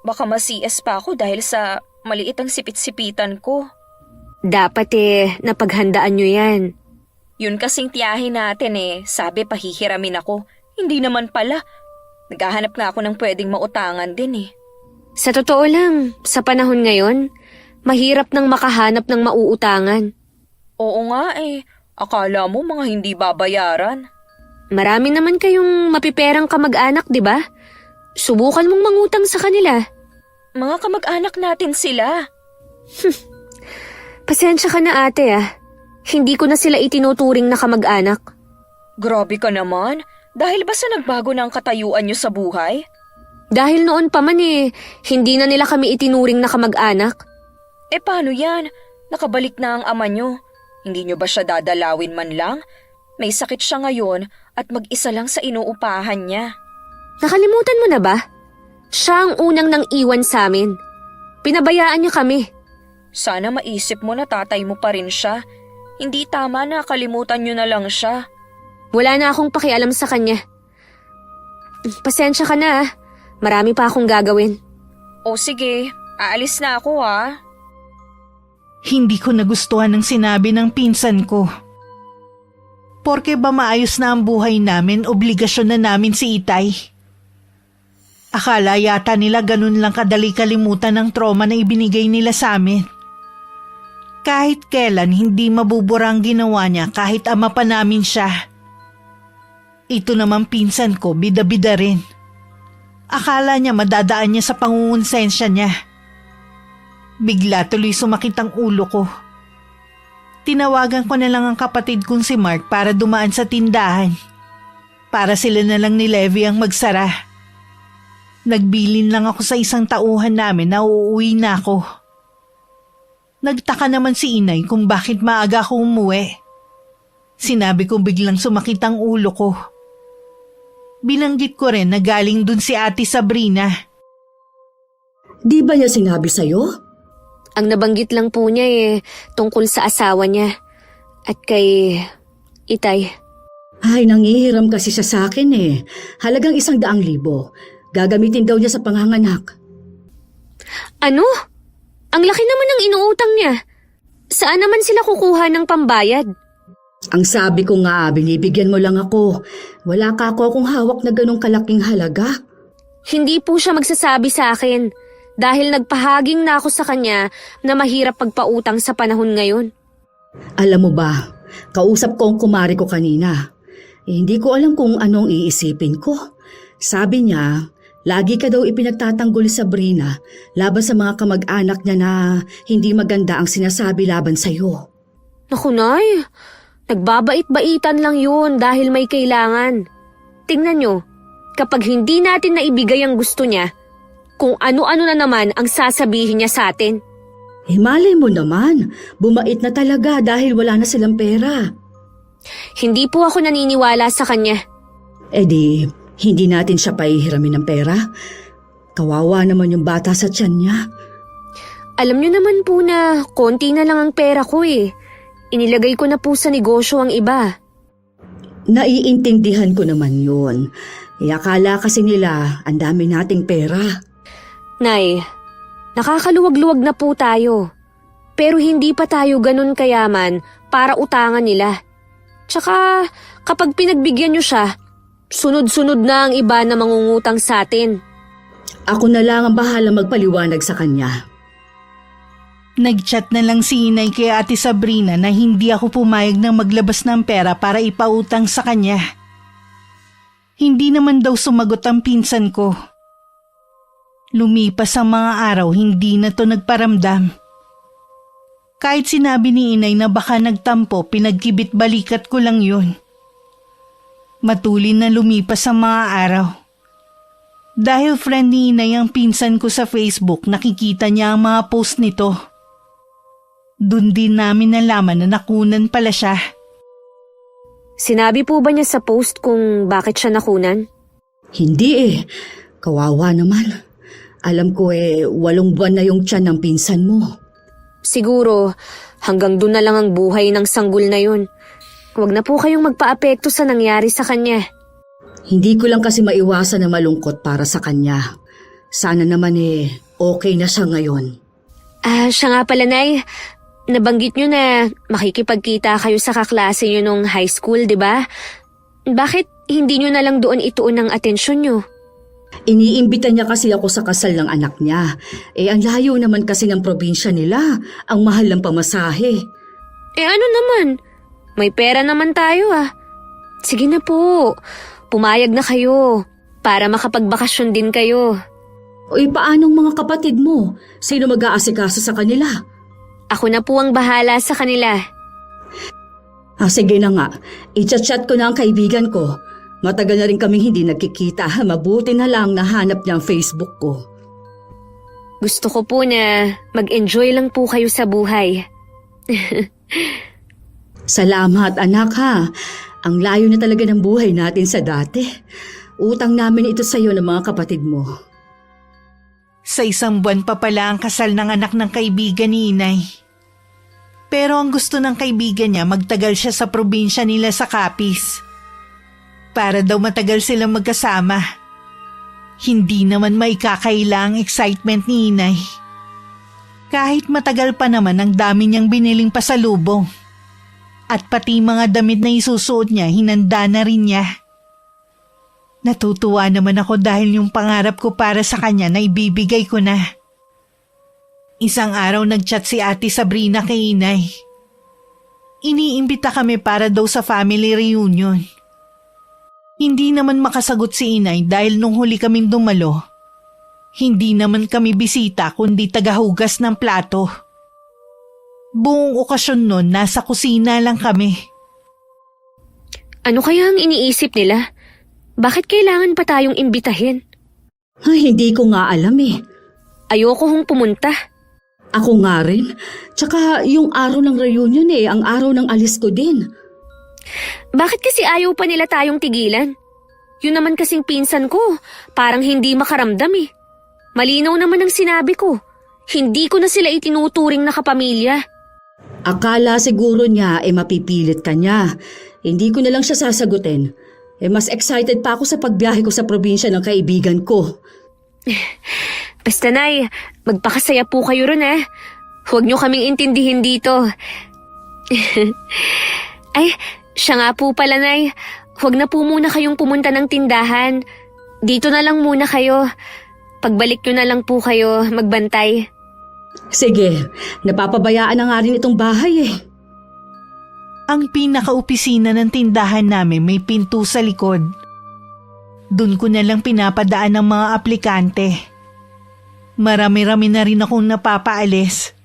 Baka ma-CS pa ako dahil sa maliit ang sipit-sipitan ko. Dapat napaghandaan nyo yan. Yun kasing tiyahin natin sabi pahihiramin ako. Hindi naman pala. Naghahanap nga ako ng pwedeng mautangan din eh. Sa totoo lang, sa panahon ngayon, Mahirap nang makahanap ng mauutangan. Oo nga eh. Akala mo mga hindi babayaran. Marami naman kayong mapiperang kamag-anak, di ba? Subukan mong mangutang sa kanila. Mga kamag-anak natin sila. Pasensya ka na ate ah. Hindi ko na sila itinuturing na kamag-anak. Grabe ka naman. Dahil ba sa nagbago na ang katayuan niyo sa buhay? Dahil noon pa man hindi na nila kami itinuring na kamag-anak. Eh paano yan? Nakabalik na ang ama niyo. Hindi niyo ba siya dadalawin man lang? May sakit siya ngayon at mag-isa lang sa inuupahan niya. Nakalimutan mo na ba? Siya ang unang nang iwan sa amin. Pinabayaan niya kami. Sana maisip mo na tatay mo pa rin siya. Hindi tama na kalimutan niyo na lang siya. Wala na akong pakialam sa kanya. Pasensya ka na ah. Marami pa akong gagawin. O sige, aalis na ako ha. Hindi ko nagustuhan ng sinabi ng pinsan ko. Porke ba maayos na ang buhay namin, obligasyon na namin si Itay? Akala yata nila ganun lang kadali kalimutan ng trauma na ibinigay nila sa amin. Kahit kailan hindi mabubura ang ginawa niya kahit ama pa namin siya. Ito naman pinsan ko, bida-bida rin. Akala niya madadaan niya sa pangungonsensya niya. Bigla tuloy sumakit ang ulo ko. Tinawagan ko na lang ang kapatid kong si Mark para dumaan sa tindahan. Para sila na lang ni Levi ang magsara. Nagbilin lang ako sa isang tauhan namin na uuwi na ako. Nagtaka naman si Inay kung bakit maaga ako umuwi. Sinabi kong biglang sumakit ang ulo ko. Binanggit ko rin na galing dun si Ate Sabrina. Di ba niya sinabi sa'yo? Ang nabanggit lang po niya tungkol sa asawa niya. At kay Itay. Ay, nangihiram kasi siya sa akin eh. Halagang 100,000. Gagamitin daw niya sa panganganak. Ano? Ang laki naman ng inuutang niya. Saan naman sila kukuha ng pambayad? Ang sabi ko nga, binibigyan mo lang ako. Wala ka akong hawak na ganong kalaking halaga. Hindi po siya magsasabi sa akin. Dahil nagpahaging na ako sa kanya na mahirap pagpautang sa panahon ngayon. Alam mo ba, kausap ko ang kumari ko kanina. Hindi ko alam kung anong iisipin ko. Sabi niya, lagi ka daw ipinagtatanggol sa Sabrina laban sa mga kamag-anak niya na hindi maganda ang sinasabi laban sa'yo. Naku, Nay. Nagbabait-baitan lang yun dahil may kailangan. Tingnan nyo, kapag hindi natin naibigay ang gusto niya, kung ano-ano na naman ang sasabihin niya sa atin. Malay mo naman, bumait na talaga dahil wala na silang pera. Hindi po ako naniniwala sa kanya. Di, hindi natin siya pahihiramin ng pera. Kawawa naman yung bata sa tiyan niya. Alam niyo naman po na konti na lang ang pera ko Inilagay ko na po sa negosyo ang iba. Naiintindihan ko naman yun. Akala kasi nila ang dami nating pera. Nay, nakakaluwag-luwag na po tayo. Pero hindi pa tayo ganun kayaman para utangan nila. Tsaka kapag pinagbigyan niyo siya, sunod-sunod na ang iba na mangungutang sa atin. Ako na lang ang bahala magpaliwanag sa kanya. Nagchat na lang si Inay kay Ate Sabrina na hindi ako pumayag na maglabas ng pera para ipautang sa kanya. Hindi naman daw sumagot ang pinsan ko. Lumipas ang mga araw, hindi na to nagparamdam. Kahit sinabi ni Inay na baka nagtampo, pinagkibit-balikat ko lang yun. Matulin na lumipas ang mga araw. Dahil friend ni Inay ang pinsan ko sa Facebook, nakikita niya ang mga post nito. Doon din namin nalaman na nakunan pala siya. Sinabi po ba niya sa post kung bakit siya nakunan? Hindi kawawa naman. Alam ko 8 buwan na yung tiyan ng pinsan mo. Siguro, hanggang doon na lang ang buhay ng sanggol na yun. Huwag na po kayong magpa-apekto sa nangyari sa kanya. Hindi ko lang kasi maiwasan na malungkot para sa kanya. Sana naman okay na siya ngayon. Siya nga pala, Nay. Nabanggit nyo na makikipagkita kayo sa kaklase nyo nung high school, di ba? Bakit hindi nyo na lang doon ituon ang atensyon nyo? Iniimbita niya kasi ako sa kasal ng anak niya. Ang layo naman kasi ng probinsya nila. Ang mahal ng pamasahe. Ano naman? May pera naman tayo ah. Sige na po, pumayag na kayo para makapagbakasyon din kayo. Paanong mga kapatid mo? Sino mag-aasikaso sa kanila? Ako na po ang bahala sa kanila. Sige na nga. I-chat-chat ko na ang kaibigan ko. Matagal na rin kaming hindi nagkikita. Mabuti na lang nahanap niya ang Facebook ko. Gusto ko po na mag-enjoy lang po kayo sa buhay. Salamat anak ha. Ang layo na talaga ng buhay natin sa dati. Utang namin ito sa iyo ng mga kapatid mo. Sa 1 buwan pa pala ang kasal ng anak ng kaibigan ni Inay. Pero ang gusto ng kaibigan niya magtagal siya sa probinsya nila sa Capiz. Para daw matagal silang magkasama. Hindi naman maikakaila ang excitement ni Inay. Kahit matagal pa naman ang dami niyang biniling pasalubong. At pati mga damit na isusuot niya, hinanda na rin niya. Natutuwa naman ako dahil yung pangarap ko para sa kanya na ibibigay ko na. Isang araw nagchat si Ate Sabrina kay Inay. Iniimbita kami para daw sa family reunion. Hindi naman makasagot si Inay dahil nung huli kaming dumalo, hindi naman kami bisita kundi tagahugas ng plato. Buong okasyon nun, nasa kusina lang kami. Ano kaya ang iniisip nila? Bakit kailangan pa tayong imbitahin? Hindi ko nga alam eh. Ayoko hong pumunta. Ako nga rin. Tsaka yung araw ng reunion ang araw ng alis ko din. Bakit kasi ayaw pa nila tayong tigilan? Yun naman kasing pinsan ko, parang hindi makaramdam eh. Malinaw naman ang sinabi ko. Hindi ko na sila itinuturing na kapamilya. Akala siguro niya mapipilit ka niya. Hindi ko na lang siya sasagutin. Mas excited pa ako sa pagbiyahe ko sa probinsya ng kaibigan ko. Basta Nay, magpakasaya po kayo ron eh. Huwag niyo kaming intindihin dito. Ay, siya nga po pala Nay. Huwag na po muna kayong pumunta ng tindahan. Dito na lang muna kayo. Pagbalik niyo na lang po kayo magbantay. Sige, napapabayaan na nga rin itong bahay eh. Ang pinaka-opisina ng tindahan namin may pinto sa likod. Doon ko na lang pinapadaan ng mga aplikante. Marami-rami na rin akong napapaalis.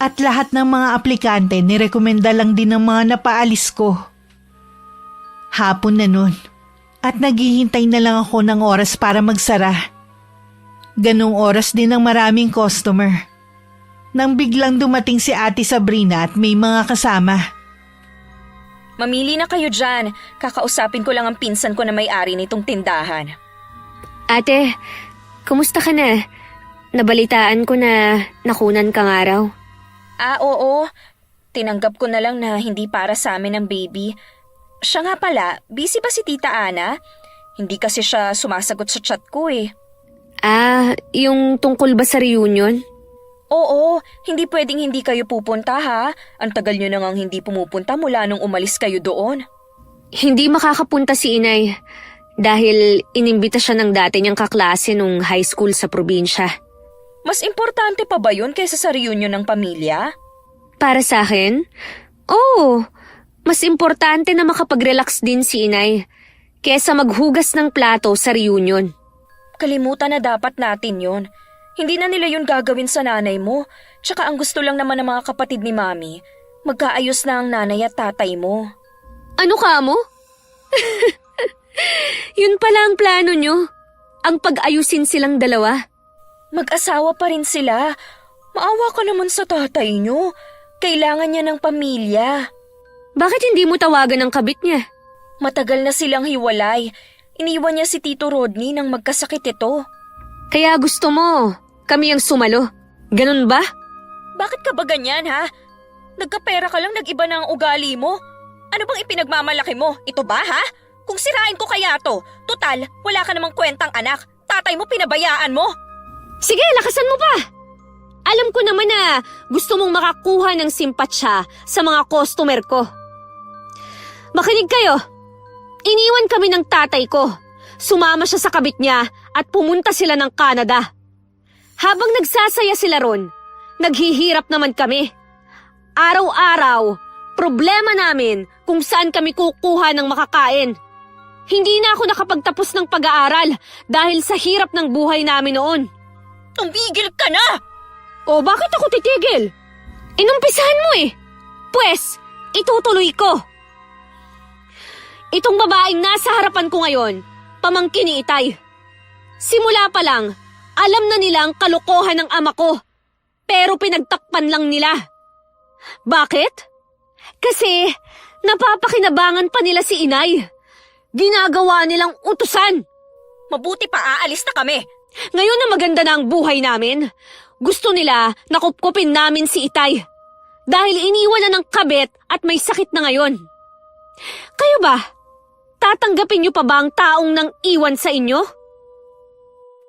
At lahat ng mga aplikante nirekomenda lang din ng mga napaalis ko. Hapon na nun. At naghihintay na lang ako ng oras para magsara. Ganong oras din ang maraming customer. Nang biglang dumating si Ate Sabrina at may mga kasama. Mamili na kayo dyan. Kakausapin ko lang ang pinsan ko na may-ari nitong tindahan. Ate, kumusta ka na? Nabalitaan ko na nakunan ka nga raw. Oo. Tinanggap ko na lang na hindi para sa amin ang baby. Siya nga pala, busy ba si Tita Ana? Hindi kasi siya sumasagot sa chat ko eh. Yung tungkol ba sa reunion? Oo, hindi pwedeng hindi kayo pupunta ha. Ang tagal nyo nang hindi pumupunta mula nung umalis kayo doon. Hindi makakapunta si Inay dahil inimbita siya ng dati niyang kaklase nung high school sa probinsya. Mas importante pa ba yun kaysa sa reunion ng pamilya? Para sa akin? Oo, mas importante na makapag-relax din si Inay kaysa maghugas ng plato sa reunion. Kalimutan na dapat natin yun. Hindi na nila yun gagawin sa nanay mo. Tsaka ang gusto lang naman ng mga kapatid ni Mami, magkaayos na ang nanay at tatay mo. Ano ka mo? Yun pala ang plano nyo. Ang pag-ayusin silang dalawa. Mag-asawa pa rin sila. Maawa ka naman sa tatay nyo. Kailangan niya ng pamilya. Bakit hindi mo tawagan ang kabit niya? Matagal na silang hiwalay. Iniwan niya si Tito Rodney nang magkasakit ito. Kaya gusto mo, kami ang sumalo. Ganun ba? Bakit ka ba ganyan ha? Nagkapera ka lang, nag-iba na ang ugali mo. Ano bang ipinagmamalaki mo? Ito ba ha? Kung sirain ko kaya to, total, wala ka namang kwentang anak. Tatay mo pinabayaan mo. Sige, lakasan mo pa! Alam ko naman na gusto mong makakuha ng simpatsya sa mga customer ko. Makinig kayo. Iniwan kami ng tatay ko. Sumama siya sa kabit niya at pumunta sila ng Canada. Habang nagsasaya sila ron, naghihirap naman kami. Araw-araw, problema namin kung saan kami kukuha ng makakain. Hindi na ako nakapagtapos ng pag-aaral dahil sa hirap ng buhay namin noon. Tumigil ka na! O bakit ako titigil? Inumpisahan mo eh. Pwes, itutuloy ko. Itong babaeng nasa harapan ko ngayon, pamangkin ni Itay. Simula pa lang, alam na nila ang kalokohan ng ama ko. Pero pinagtakpan lang nila. Bakit? Kasi napapakinabangan pa nila si Inay. Ginagawa nilang utusan. Mabuti pa aalis na kami. Ngayon na maganda na ang buhay namin, gusto nila na kupkupin namin si Itay. Dahil iniwan na ng kabit at may sakit na ngayon. Kayo ba? Tatanggapin niyo pa ba ang taong nang iwan sa inyo?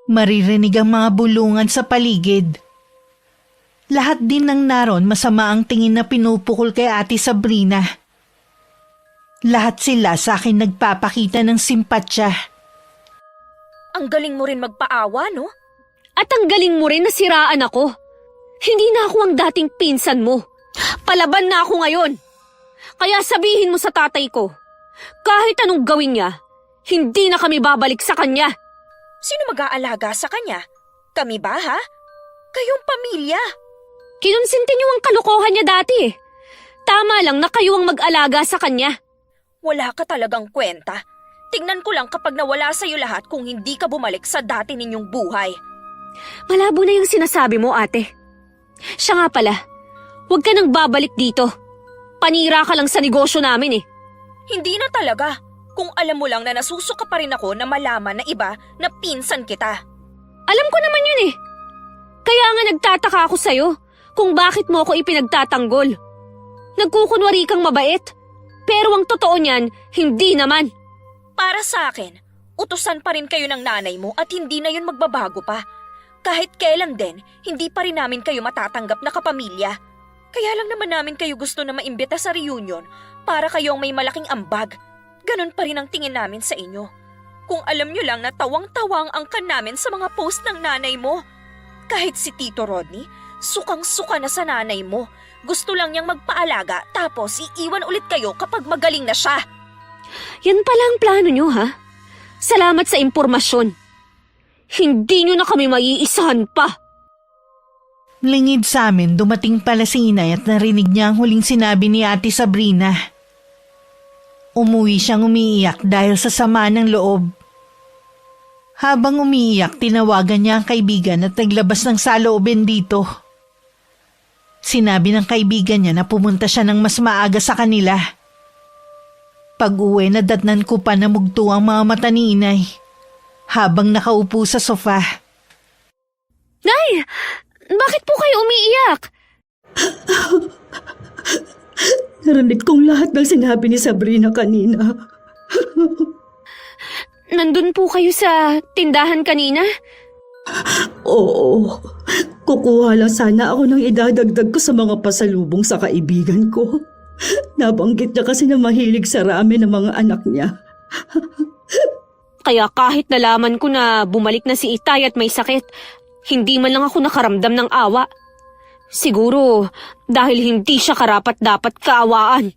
Maririnig ang mga bulungan sa paligid. Lahat din ng naron masama ang tingin na pinupukol kay Ate Sabrina. Lahat sila sa akin nagpapakita ng simpatsya. Ang galing mo rin magpaawa, no? At ang galing mo rin na siraan ako. Hindi na ako ang dating pinsan mo. Palaban na ako ngayon. Kaya sabihin mo sa tatay ko, kahit anong gawin niya, hindi na kami babalik sa kanya. Sino mag-aalaga sa kanya? Kami ba, ha? Kayong pamilya. Kinonsinti niyo ang kalokohan niya dati eh. Tama lang na kayo ang mag-alaga sa kanya. Wala ka talagang kwenta. Tingnan ko lang kapag nawala sa'yo lahat kung hindi ka bumalik sa dati ninyong buhay. Malabo na yung sinasabi mo, ate. Siya nga pala, huwag ka nang babalik dito. Panira ka lang sa negosyo namin eh. Hindi na talaga. Kung alam mo lang na nasusuka pa rin ako na malaman na iba na pinsan kita. Alam ko naman yun eh. Kaya nga nagtataka ako sa'yo kung bakit mo ako ipinagtatanggol. Nagkukunwari kang mabait. Pero ang totoo niyan, hindi naman. Para sa akin, utusan pa rin kayo ng nanay mo at hindi na yun magbabago pa. Kahit kailan din, hindi pa rin namin kayo matatanggap na kapamilya. Kaya lang naman namin kayo gusto na maimbita sa reunion para kayong may malaking ambag. Ganon pa rin ang tingin namin sa inyo. Kung alam nyo lang na tawang-tawang ang kan namin sa mga post ng nanay mo. Kahit si Tito Rodney, sukang-suka na sa nanay mo. Gusto lang niyang magpaalaga tapos iiwan ulit kayo kapag magaling na siya. Yan pala ang plano nyo, ha? Salamat sa impormasyon. Hindi nyo na kami maiisahan pa. Lingid sa amin, dumating pala si Inay at narinig niya ang huling sinabi ni Ate Sabrina. Umuwi siyang umiiyak dahil sa sama ng loob. Habang umiiyak, tinawagan niya ang kaibigan at naglabas ng saloobin dito. Sinabi ng kaibigan niya na pumunta siya ng mas maaga sa kanila. Pag-uwi, nadatnan ko pa na mugto ang mga mata ni Inay habang nakaupo sa sofa. Nay! Bakit po kayo umiiyak? Narinig kong lahat ng sinabi ni Sabrina kanina. Nandun po kayo sa tindahan kanina? Oo, kukuha lang sana ako ng idadagdag ko sa mga pasalubong sa kaibigan ko. Nabanggit niya kasi na mahilig sa ramen ng mga anak niya. Kaya kahit nalaman ko na bumalik na si Itay at may sakit, hindi man lang ako nakaramdam ng awa. Siguro dahil hindi siya karapat-dapat kaawaan.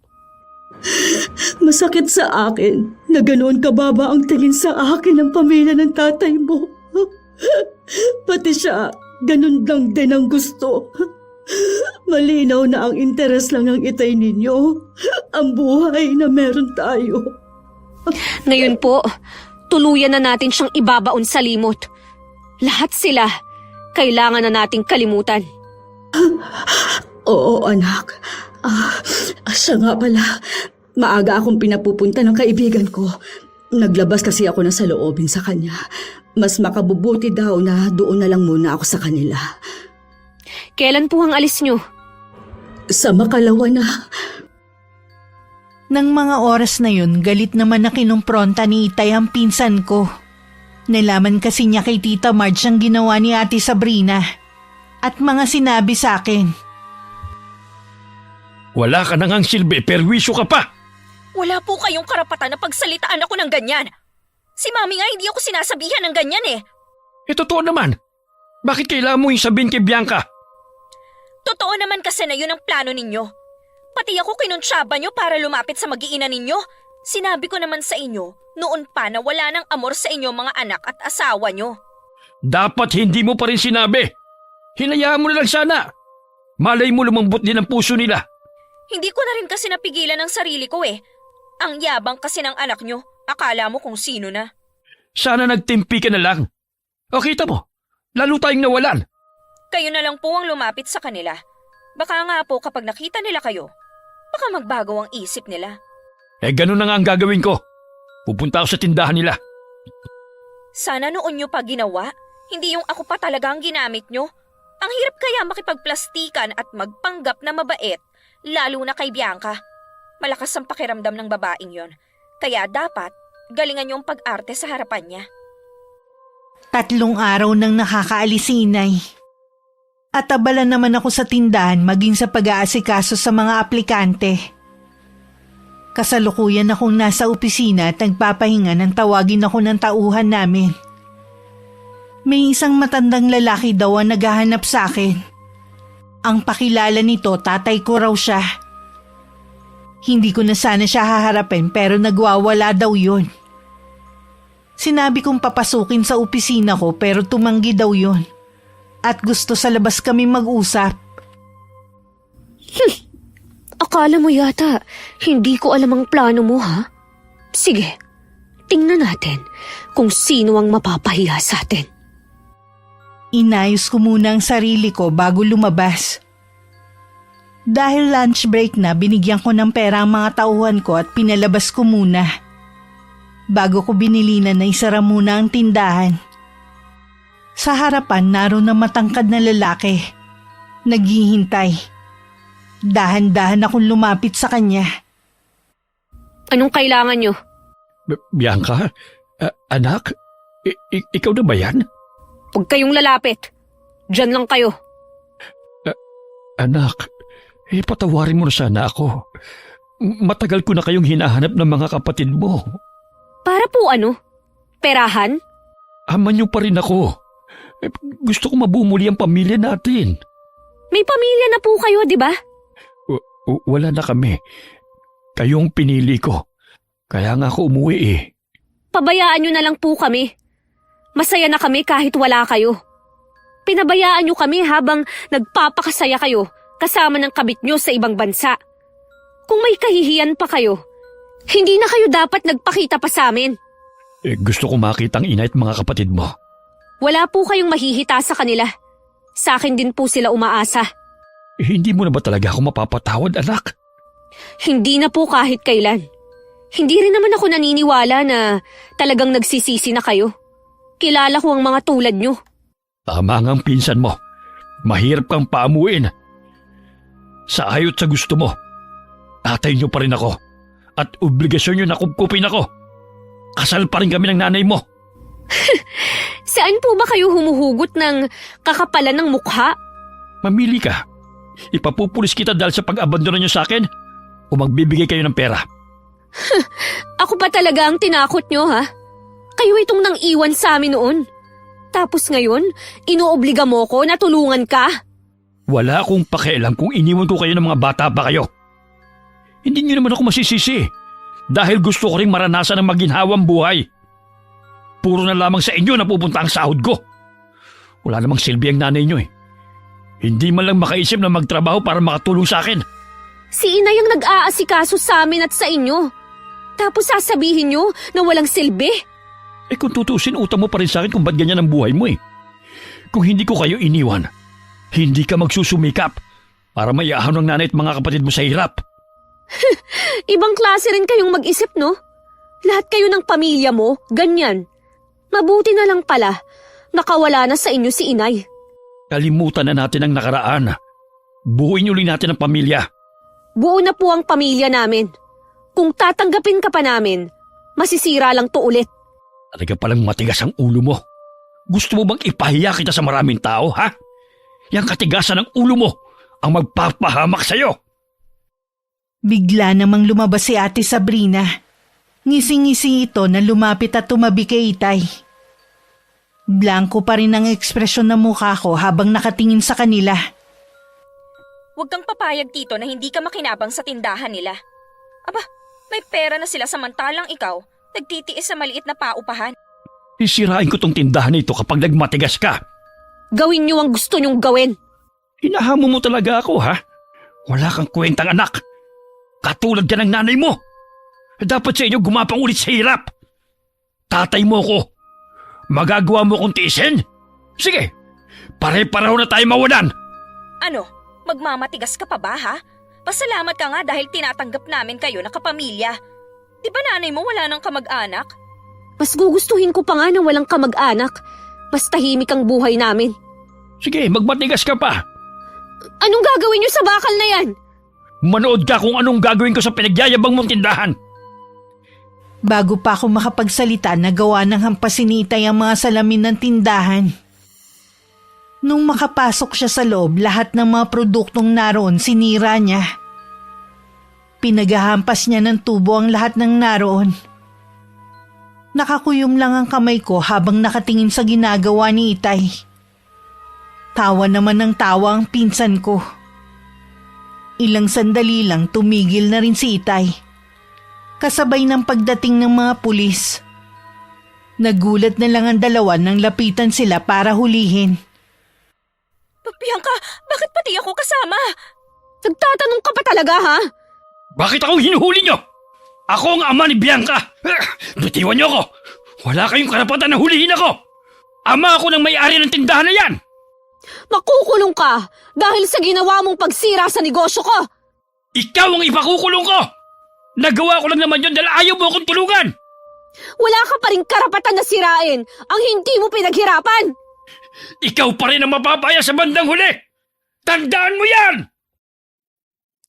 Masakit sa akin na ganoon kababa ang tingin sa akin ng pamilya ng tatay mo. Pati siya, ganun lang din ang gusto. Malinaw na ang interes lang ng Itay ninyo. Ang buhay na meron tayo. Ngayon po, tuluyan na natin siyang ibabaon sa limot. Lahat sila, kailangan na nating kalimutan. Oo, anak. Siya nga pala. Maaga akong pinapupunta ng kaibigan ko. Naglabas kasi ako na sa loobin sa kanya. Mas makabubuti daw na doon na lang muna ako sa kanila. Kailan po ang alis nyo? Sa makalawa na. Nang mga oras na yun, galit naman na kinumpronta ni Itay ang pinsan ko. Nalaman kasi niya kay Tita Marge ang ginawa ni Ate Sabrina. At mga sinabi sa akin. Wala ka nang silbi, perwisyo ka pa! Wala po kayong karapatan na pagsalitaan ako ng ganyan. Si Mami nga hindi ako sinasabihan ng ganyan eh. Totoo naman. Bakit kailangan mo yung sabihin kay Bianca? Totoo naman kasi na yun ang plano ninyo. Pati ako kinuntsaba nyo para lumapit sa mag-iina ninyo. Sinabi ko naman sa inyo, noon pa na wala nang amor sa inyo mga anak at asawa nyo. Dapat hindi mo pa rin sinabi. Hinayaan mo na lang sana. Malay mo lumambot din ang puso nila. Hindi ko na rin kasi napigilan ang sarili ko eh. Ang yabang kasi ng anak nyo, akala mo kung sino na. Sana nagtimpi ka na lang. O kita mo, lalo tayong nawalan. Kayo na lang po ang lumapit sa kanila. Baka nga po kapag nakita nila kayo, baka magbago ang isip nila. Ganun na nga ang gagawin ko. Pupunta ako sa tindahan nila. Sana noon nyo pa ginawa, hindi yung ako pa talaga ang ginamit nyo. Ang hirap kaya makipagplastikan at magpanggap na mabait, lalo na kay Bianca. Malakas ang pakiramdam ng babaeng yon. Kaya dapat, galingan nyo ang pag-arte sa harapan niya. 3 araw nang nakakaalis si Inay. At abala naman ako sa tindahan maging sa pag-aasikaso sa mga aplikante. Kasalukuyan akong nasa opisina at nagpapahinga nang tawagin ako ng tauhan namin. May isang matandang lalaki daw ang naghahanap sa akin. Ang pakilala nito, tatay ko raw siya. Hindi ko na sana siya haharapin pero nagwawala daw yun. Sinabi kong papasukin sa opisina ko pero tumanggi daw yun. At gusto sa labas kami mag-usap. Akala mo yata, hindi ko alam ang plano mo, ha? Sige, tingnan natin kung sino ang mapapahiya sa atin. Inayos ko muna ang sarili ko bago lumabas. Dahil lunch break na, binigyan ko ng pera ang mga tauhan ko at pinalabas ko muna. Bago ko binilinan na isara muna ang tindahan. Sa harapan naroon na matangkad na lalaki. Naghihintay. Dahan-dahan akong lumapit sa kanya. Anong kailangan nyo? Bianca? Anak? Ikaw na ba yan? Huwag kayong lalapit. Diyan lang kayo. Anak, patawarin mo na sana ako. Matagal ko na kayong hinahanap ng mga kapatid mo. Para po ano? Perahan? Ama niyo pa rin ako. Gusto ko mabuo muli ang pamilya natin. May pamilya na po kayo, di ba? Wala na kami. Kayong pinili ko. Kaya nga ako umuwi eh. Pabayaan nyo na lang po kami. Masaya na kami kahit wala kayo. Pinabayaan nyo kami habang nagpapakasaya kayo kasama ng kabit nyo sa ibang bansa. Kung may kahihiyan pa kayo, hindi na kayo dapat nagpakita pa sa amin. Gusto ko makita ang ina at mga kapatid mo. Wala po kayong mahihita sa kanila. Sa akin din po sila umaasa. Hindi mo na ba talaga ako mapapatawad, anak? Hindi na po kahit kailan. Hindi rin naman ako naniniwala na talagang nagsisisi na kayo. Kilala ko ang mga tulad nyo. Tama nga ang pinsan mo. Mahirap kang paamuin. Sa ayot sa gusto mo, tatay niyo pa rin ako. At obligasyon niyo na kupkupin ako. Kasal pa rin kami ng nanay mo. Saan po ba kayo humuhugot ng kakapalan ng mukha? Mamili ka. Ipapupulis kita dahil sa pag-abandona niyo sa akin o magbibigay kayo ng pera. Ako pa talaga ang tinakot nyo, ha? Kayo itong nang iwan sa amin noon. Tapos ngayon, inuobliga mo ko na tulungan ka? Wala akong pakialam kung iniwan ko kayo ng mga bata pa kayo. Hindi niyo naman ako masisisi dahil gusto ko rin maranasan ang maginhawang buhay. Puro na lamang sa inyo na pupunta ang sahod ko. Wala namang silbi ang nanay niyo eh. Hindi man lang makaisip na magtrabaho para makatulong sa akin. Si Inay ang nag-aasikaso sa amin at sa inyo. Tapos sasabihin nyo na walang silbi? Kung tutusin, utang mo pa rin sa akin kung ba't ganyan ang buhay mo eh. Kung hindi ko kayo iniwan, hindi ka magsusumikap para maiahon ng nanay at mga kapatid mo sa hirap. Ibang klase rin kayong mag-isip, no? Lahat kayo ng pamilya mo, ganyan. Mabuti na lang pala, nakawala na sa inyo si Inay. Kalimutan na natin ang nakaraan. Buuin uli natin ang pamilya. Buo na po ang pamilya namin. Kung tatanggapin ka pa namin, masisira lang to ulit. Talaga palang matigas ang ulo mo. Gusto mo bang ipahiya kita sa maraming tao, ha? Yang katigasan ng ulo mo ang magpapahamak sa'yo. Bigla namang lumabas si Ate Sabrina. Ngising-ngisi ito na lumapit at tumabi kay Itay. Blanco pa rin ang ekspresyon ng mukha ko habang nakatingin sa kanila. Huwag kang papayag, Tito, na hindi ka makinabang sa tindahan nila. Aba, may pera na sila samantalang ikaw, nagtitiis sa maliit na paupahan. Isirain ko tong tindahan na ito kapag nagmatigas ka. Gawin niyo ang gusto niyong gawin. Hinahamo mo talaga ako, ha? Wala kang kwentang anak. Katulad ka ng nanay mo. Dapat sa inyo gumapang ulit sa hirap. Tatay mo ko. Magagawa mo kong tiisin? Sige, pare-pareho na tayo mawalan. Ano, magmamatigas ka pa ba, ha? Pasalamat ka nga dahil tinatanggap namin kayo na kapamilya. Di ba nanay mo wala nang kamag-anak? Mas gugustuhin ko pa nga na walang kamag-anak. Mas tahimik ang buhay namin. Sige, magmatigas ka pa. Anong gagawin niyo sa bakal na yan? Manood ka kung anong gagawin ko sa pinagyayabang mong tindahan. Bago pa ako makapagsalita, nagawa ng hampasin ni Itay ang mga salamin ng tindahan. Nung makapasok siya sa loob, lahat ng mga produktong naroon sinira niya. Pinagahampas niya ng tubo ang lahat ng naroon. Nakakuyom lang ang kamay ko habang nakatingin sa ginagawa ni Itay. Tawa naman ng tawa ang pinsan ko. Ilang sandali lang tumigil na rin si Itay. Kasabay ng pagdating ng mga pulis. Nagulat na lang ang dalawa nang lapitan sila para hulihin. Bianca, bakit pati ako kasama? Nagtatanong ka pa talaga, ha? Bakit ako hinuhuli nyo? Ako ang ama ni Bianca. Bitiwan nyo ako. Wala kayong karapatan na hulihin ako. Ama ako ng may-ari ng tindahan na yan. Makukulong ka dahil sa ginawa mong pagsira sa negosyo ko. Ikaw ang ipakukulong ko. Nagawa ko lang naman yun dahil ayaw mo akong tulungan. Wala ka pa rin karapatan na sirain ang hindi mo pinaghirapan. Ikaw pa rin ang mapapaya sa bandang huli. Tandaan mo yan!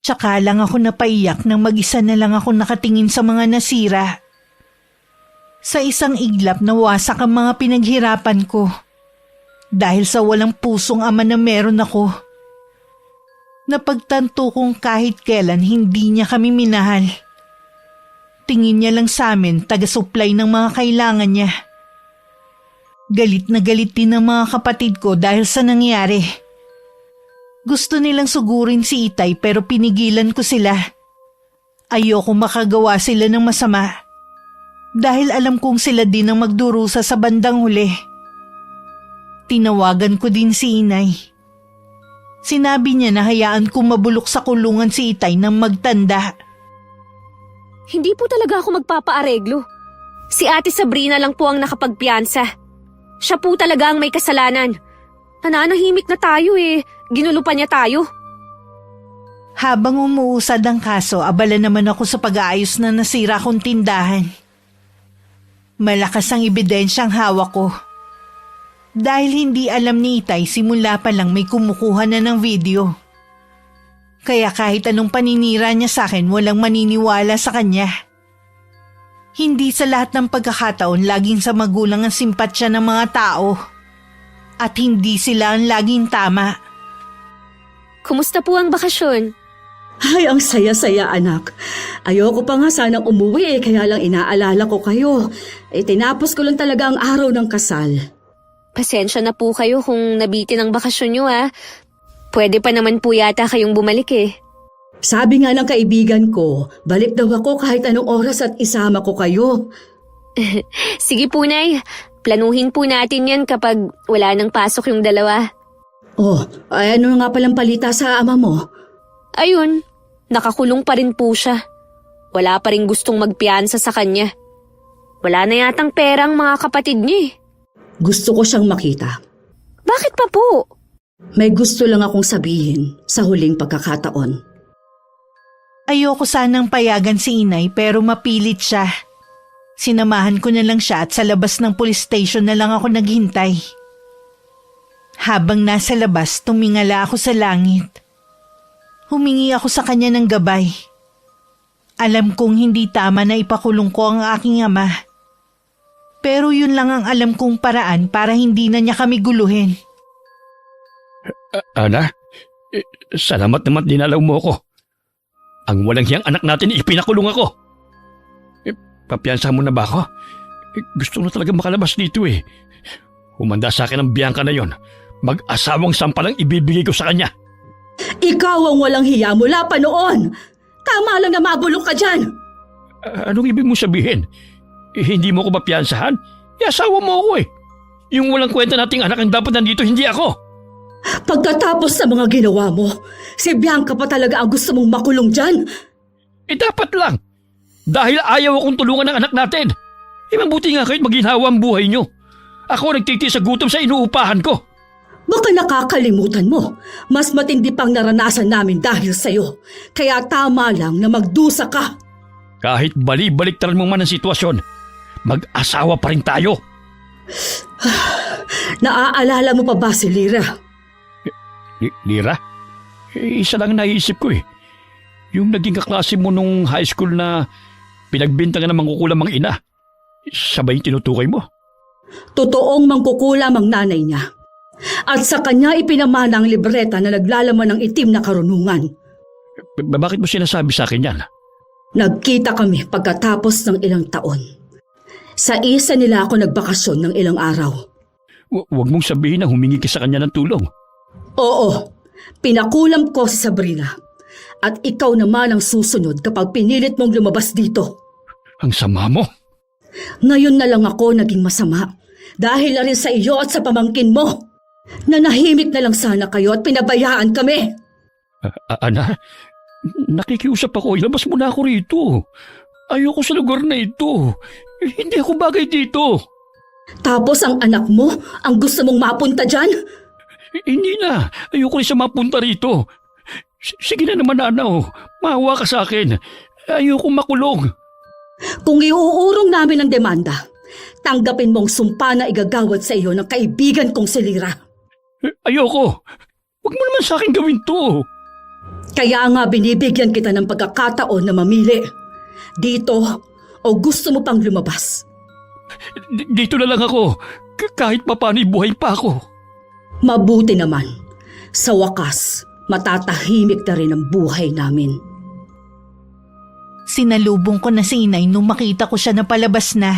Tsaka lang ako napaiyak nang mag-isa na lang ako nakatingin sa mga nasira. Sa isang iglap nawasak ang mga pinaghirapan ko. Dahil sa walang pusong ama na meron ako. Napagtanto kong kahit kailan hindi niya kami minahal. Tingin niya lang sa amin taga-supply ng mga kailangan niya. Galit na galit din ang mga kapatid ko dahil sa nangyari. Gusto nilang sugurin si Itay pero pinigilan ko sila. Ayoko makagawa sila ng masama. Dahil alam kong sila din ang magdurusa sa bandang huli. Tinawagan ko din si Inay. Sinabi niya na hayaan kong mabulok sa kulungan si Itay nang magtanda. Hindi po talaga ako magpapaareglo. Si Ate Sabrina lang po ang nakapagpiyansa. Siya po talaga ang may kasalanan. Nananahimik na tayo eh. Ginulo pa niya tayo. Habang umuusad ang kaso, abala naman ako sa pag-aayos na nasira kong tindahan. Malakas ang ebidensyang hawak ko. Dahil hindi alam ni Itay, simula pa lang may kumukuha na ng video. Kaya kahit anong paninira niya sa akin, walang maniniwala sa kanya. Hindi sa lahat ng pagkakataon laging sa magulang ang simpatsya ng mga tao. At hindi sila ang laging tama. Kumusta po ang bakasyon? Ay, ang saya-saya anak. Ayoko pa nga sanang umuwi kaya lang inaalala ko kayo. Tinapos ko lang talaga ang araw ng kasal. Pasensya na po kayo kung nabitin ang bakasyon nyo, ha. Pwede pa naman po yata kayong bumalik eh. Sabi nga ng kaibigan ko, balik daw ako kahit anong oras at isama ko kayo. Sige po, Nay. Planuhin po natin yan kapag wala nang pasok yung dalawa. Oh, ay ano nga palang palita sa ama mo? Ayun, nakakulong pa rin po siya. Wala pa rin gustong magpiyansa sa kanya. Wala na yatang pera ang mga kapatid niya eh. Gusto ko siyang makita. Bakit pa po? May gusto lang akong sabihin sa huling pagkakataon. Ayoko sanang payagan si Inay pero mapilit siya. Sinamahan ko na lang siya at sa labas ng police station na lang ako naghintay. Habang nasa labas, tumingala ako sa langit. Humingi ako sa kanya ng gabay. Alam kong hindi tama na ipakulong ko ang aking ama. Pero yun lang ang alam kong paraan para hindi na niya kami guluhin. Ana, salamat naman dinalaw mo ako. Ang walang hiyang anak natin ipinakulong ako. Papiyansa mo na ba ako? Gusto ko na talaga makalabas dito eh. Humanda sa akin ang Bianca na yon. Mag-asawang sampalang ibibigay ko sa kanya. Ikaw ang walang hiya mula pa noon. Tama lang na mabulok ka dyan. Anong ibig mo sabihin? Hindi mo ko mapiyansahan? Asawa mo ako eh. Yung walang kwenta nating anak ang dapat nandito, hindi ako. Pagkatapos sa mga ginawa mo, si Bianca pa talaga ang gusto mong makulong dyan. Dapat lang. Dahil ayaw akong tulungan ng anak natin. Mabuti nga kayo't maginhawa ang buhay nyo. Ako nagtitiis sa gutom sa inuupahan ko. Baka nakakalimutan mo, mas matindi pang naranasan namin dahil sa'yo. Kaya tama lang na magdusa ka. Kahit bali-baliktaran mo man ang sitwasyon, mag-asawa pa rin tayo. Naaalala mo pa ba si Lira? Lira? Isa lang naisip ko eh. Yung naging kaklase mo nung high school na pinagbintangan ng mangkukulam ang ina. Sabay yung tinutukoy mo. Totoong mangkukulam ang nanay niya. At sa kanya ipinamana ang libreta na naglalaman ng itim na karunungan. Bakit mo sinasabi sa akin yan? Nagkita kami pagkatapos ng ilang taon. Sa isa nila ako nagbakasyon ng ilang araw. Huwag mong sabihin na humingi ka sa kanya ng tulong. Oo, pinakulam ko si Sabrina. At ikaw naman ang susunod kapag pinilit mong lumabas dito. Ang sama mo. Ngayon na lang ako naging masama. Dahil na rin sa iyo at sa pamangkin mo. Nanahimik na lang sana kayo at pinabayaan kami. Ana, nakikiusap ako. Ilabas mo na ako rito. Ayoko sa lugar na ito. Hindi ako bagay dito. Tapos ang anak mo ang gusto mong mapunta dyan? Hindi na. Ayoko rin siya mapunta rito. Sige na naman, Ana. Maawa ka sa akin. Ayoko makulong. Kung iuurong namin ang demanda, tanggapin mong sumpa na igagawad sa iyo ng kaibigan kong si Lira. Ayoko. Huwag mo naman sa akin gawin to. Kaya nga binibigyan kita ng pagkakataon na mamili. Dito o gusto mo pang lumabas? Dito na lang ako. Kahit papaano'y buhay pa ako. Mabuti naman. Sa wakas, matatahimik na rin ang buhay namin. Sinalubong ko na si inay nung makita ko siya na palabas na.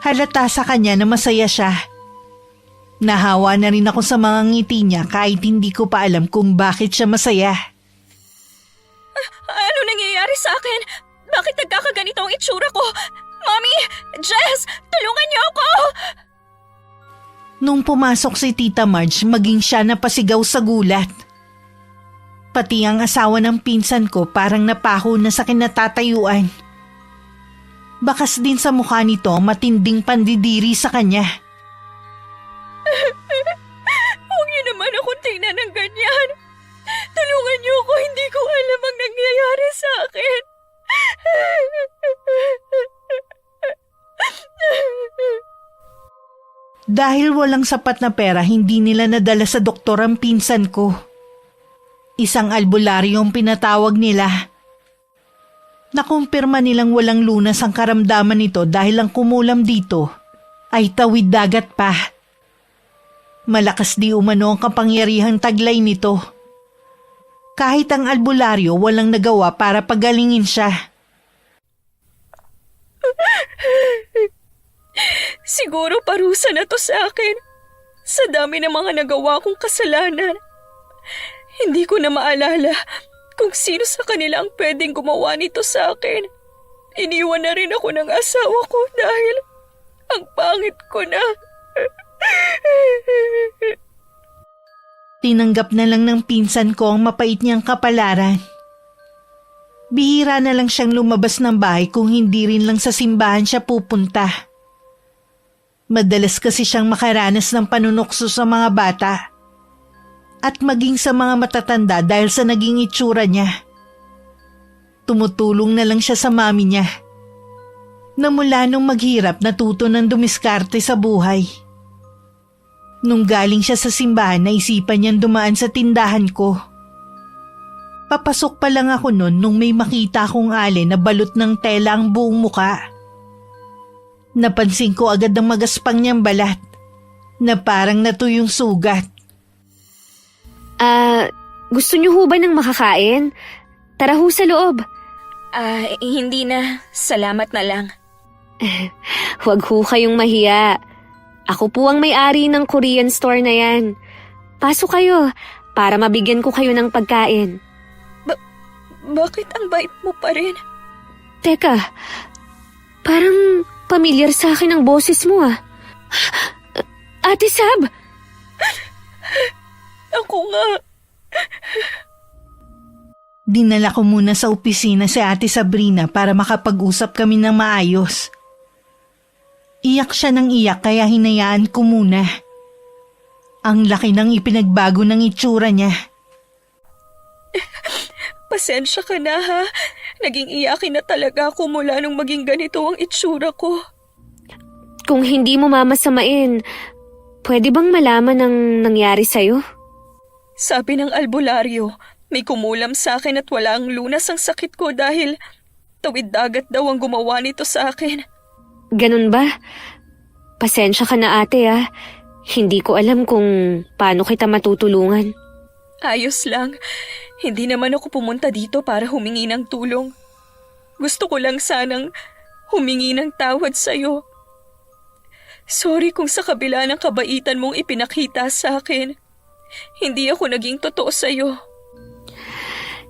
Halata sa kanya na masaya siya. Nahawa na rin ako sa mga ngiti niya kahit hindi ko pa alam kung bakit siya masaya. Ano nangyayari sa akin? Bakit nagkakaganito ang itsura ko? Mommy! Jess! Tulungan niyo ako! Nung pumasok si Tita Marge, maging siya napasigaw sa gulat. Pati ang asawa ng pinsan ko parang napaho na sa kinatatayuan. Bakas din sa mukha nito ang matinding pandidiri sa kanya. Huwag niyo naman akong tingnan ng ganyan. Tulungan niyo ako, hindi ko alam ang nangyayari sa akin. Dahil walang sapat na pera, hindi nila nadala sa doktor ang pinsan ko. Isang albularyo ang pinatawag nila. Nakumpirma nilang walang lunas ang karamdaman nito dahil ang kumulam dito ay tawid dagat pa. Malakas di umano ang kapangyarihang taglay nito. Kahit ang albularyo walang nagawa para pagalingin siya. Siguro parusa na to sa akin. Sa dami ng mga nagawa kong kasalanan. Hindi ko na maalala kung sino sa kanila ang pwedeng gumawa nito sa akin. Iniwan na rin ako ng asawa ko dahil ang pangit ko na. Tinanggap na lang ng pinsan ko ang mapait niyang kapalaran. Bihira na lang siyang lumabas ng bahay kung hindi rin lang sa simbahan siya pupunta. Madalas kasi siyang makaranas ng panunukso sa mga bata. At maging sa mga matatanda dahil sa naging itsura niya. Tumutulong na lang siya sa mami niya. Na mula nung maghirap natuto ng dumiskarte sa buhay. Nung galing siya sa simbahan, naisipan niyang dumaan sa tindahan ko. Papasok pa lang ako nun nung may makita akong alin na balot ng tela ang buong muka. Napansin ko agad ang magaspang niyang balat na parang natuyong sugat. Gusto niyo ho ba ng makakain? Tara ho sa loob. Hindi na. Salamat na lang. Huwag ho kayong mahiya. Ako po ang may-ari ng Korean store na yan. Pasok kayo para mabigyan ko kayo ng pagkain. Bakit ang bait mo pa rin? Teka, parang pamilyar sa akin ang boses mo ah. Ate Sab! Ako nga. Dinala ko muna sa opisina si Ate Sabrina para makapag-usap kami ng maayos. Iyak siya ng iyak kaya hinayaan ko muna. Ang laki ng ipinagbago ng itsura niya. Pasensya ka na ha. Naging iyakin na talaga ako mula nung maging ganito ang itsura ko. Kung hindi mo mamasamain, pwede bang malaman ang nangyari sa'yo? Sabi ng albularyo, may kumulam sa akin at wala ang lunas ang sakit ko dahil tawid dagat daw ang gumawa nito sa akin. Ganun ba? Pasensya ka na ate ah. Hindi ko alam kung paano kita matutulungan. Ayos lang. Hindi naman ako pumunta dito para humingi ng tulong. Gusto ko lang sanang humingi ng tawad sa'yo. Sorry kung sa kabila ng kabaitan mong ipinakita sa akin, hindi ako naging totoo sa'yo.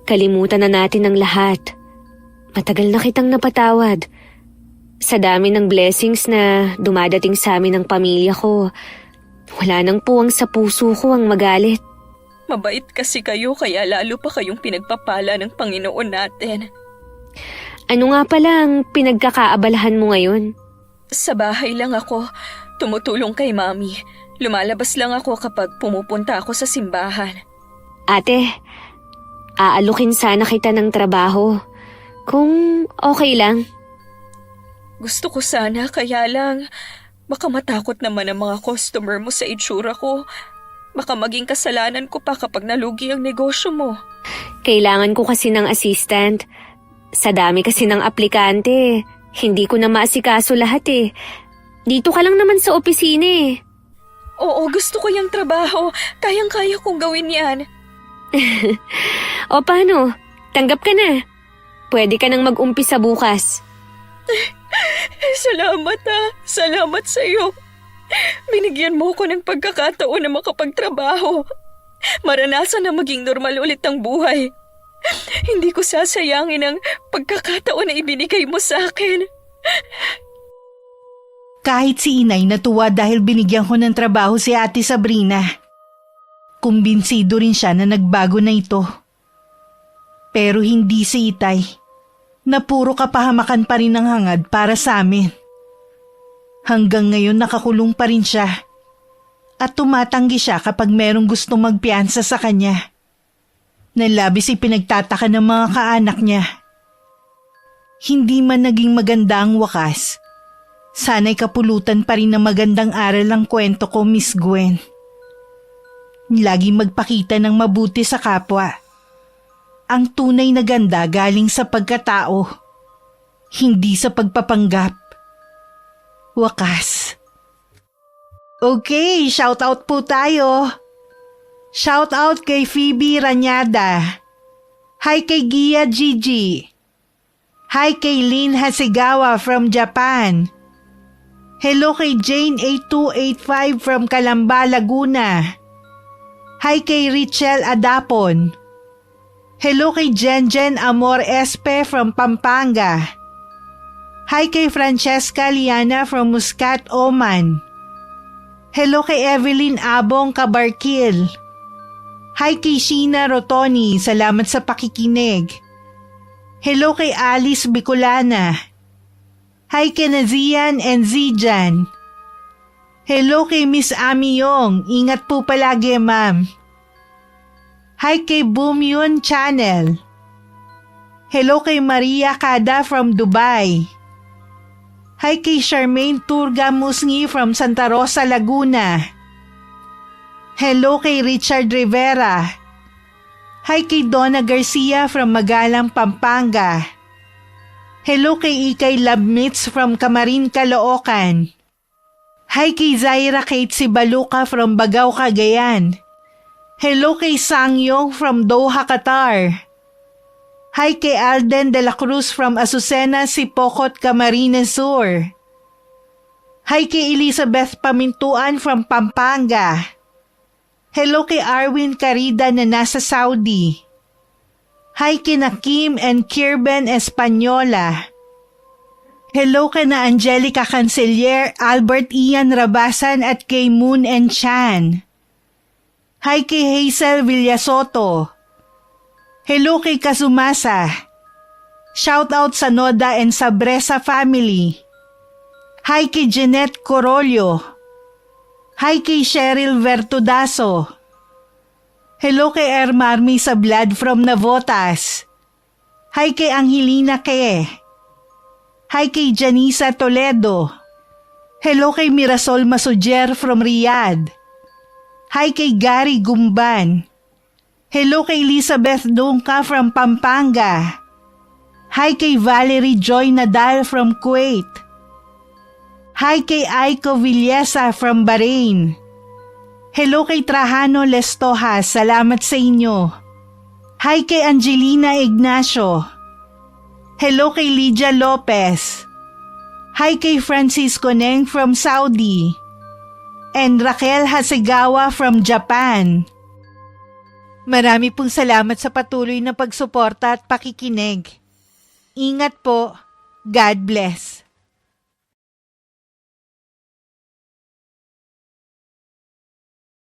Kalimutan na natin ang lahat. Matagal na kitang napatawad. Sa dami ng blessings na dumadating sa amin ng pamilya ko, wala nang puwang sa puso ko ang magalit. Mabait kasi kayo kaya lalo pa kayong pinagpapala ng Panginoon natin. Ano nga pala ang pinagkakaabalahan mo ngayon? Sa bahay lang ako, tumutulong kay Mami. Lumalabas lang ako kapag pumupunta ako sa simbahan. Ate, aalukin sana kita ng trabaho. Kung okay lang. Gusto ko sana kaya lang baka matakot naman ang mga customer mo sa itsura ko. Baka maging kasalanan ko pa kapag nalugi ang negosyo mo. Kailangan ko kasi ng assistant. Sa dami kasi ng aplikante, hindi ko na maasikaso lahat eh. Dito ka lang naman sa opisina eh. Oo, gusto ko yung trabaho. Kayang-kaya kong gawin yan. O paano? Tanggap ka na. Pwede ka nang mag-umpisa bukas. Salamat Salamat sa'yo. Binigyan mo ko ng pagkakataon na makapagtrabaho. Maranasan na maging normal ulit ang buhay. Hindi ko sasayangin ang pagkakataon na ibinigay mo sa akin. Kahit si inay natuwa dahil binigyan ko ng trabaho si Ate Sabrina. Kumbinsido rin siya na nagbago na ito. Pero hindi si Itay, na puro kapahamakan pa rin ang hangad para sa amin. Hanggang ngayon nakakulong pa rin siya at tumatanggi siya kapag merong gustong magpiyansa sa kanya. Nalabis ipinagtataka ng mga kaanak niya. Hindi man naging maganda ang wakas, sana'y kapulutan pa rin ng magandang aral ang kwento ko, Miss Gwen. Lagi magpakita ng mabuti sa kapwa. Ang tunay na ganda galing sa pagkatao, hindi sa pagpapanggap. Wakas. Okay, shoutout po tayo. Shoutout kay Phoebe Ranyada. Hi kay Gia Gigi. Hi kay Lynn Hasegawa from Japan. Hello kay Jane 8285 from Calamba, Laguna. Hi kay Richelle Adapon. Hello kay Jenjen Amor Espe from Pampanga. Hi kay Francesca Liana from Muscat, Oman. Hello kay Evelyn Abong Kabarkil. Hi kay Sheena Rotoni, salamat sa pakikinig. Hello kay Alice Bicolana. Hi kay Nazian and Zijan. Hello kay Miss Ami Yong, ingat po palagi ma'am. Hi kay Boom Yun Channel. Hello kay Maria Kada from Dubai. Hi kay Charmaine Turga Musngi from Santa Rosa, Laguna. Hello kay Richard Rivera. Hi kay Donna Garcia from Magalang, Pampanga. Hello kay Ikay Labmits from Camarin, Caloocan. Hi kay Zaira Kate Sibaluka from Bagao, Cagayan. Hello kay Sangyong from Doha, Qatar. Hi kay Alden de la Cruz from Azucena, Sipocot, Camarines Sur. Hi kay Elizabeth Pamintuan from Pampanga. Hello kay Arwin Carida na nasa Saudi. Hi kina Kim and Kirben Española. Hello kina Angelica Cancelier, Albert Ian Rabasan at kay Moon and Chan. Hi kay Hazel Villasoto. Hello kay Kazumasa. Shout out sa Noda and sa Bresa family. Hi kay Jeanette Corolio. Hi kay Cheryl Vertudaso. Hello kay Ermarmi sa Blood from Navotas. Hi kay Angelina Ke. Hi kay Janisa Toledo. Hello kay Mirasol Masujer from Riyadh. Hi kay Gary Gumban. Hello kay Elizabeth Dungka from Pampanga. Hi kay Valerie Joy Nadal from Kuwait. Hi kay Aiko Villesa from Bahrain. Hello kay Trajano Lestojas, salamat sa inyo. Hi kay Angelina Ignacio. Hello kay Lydia Lopez. Hi kay Francisco Neng from Saudi. And Raquel Hasegawa from Japan. Marami pong salamat sa patuloy na pagsuporta at pakikinig. Ingat po. God bless.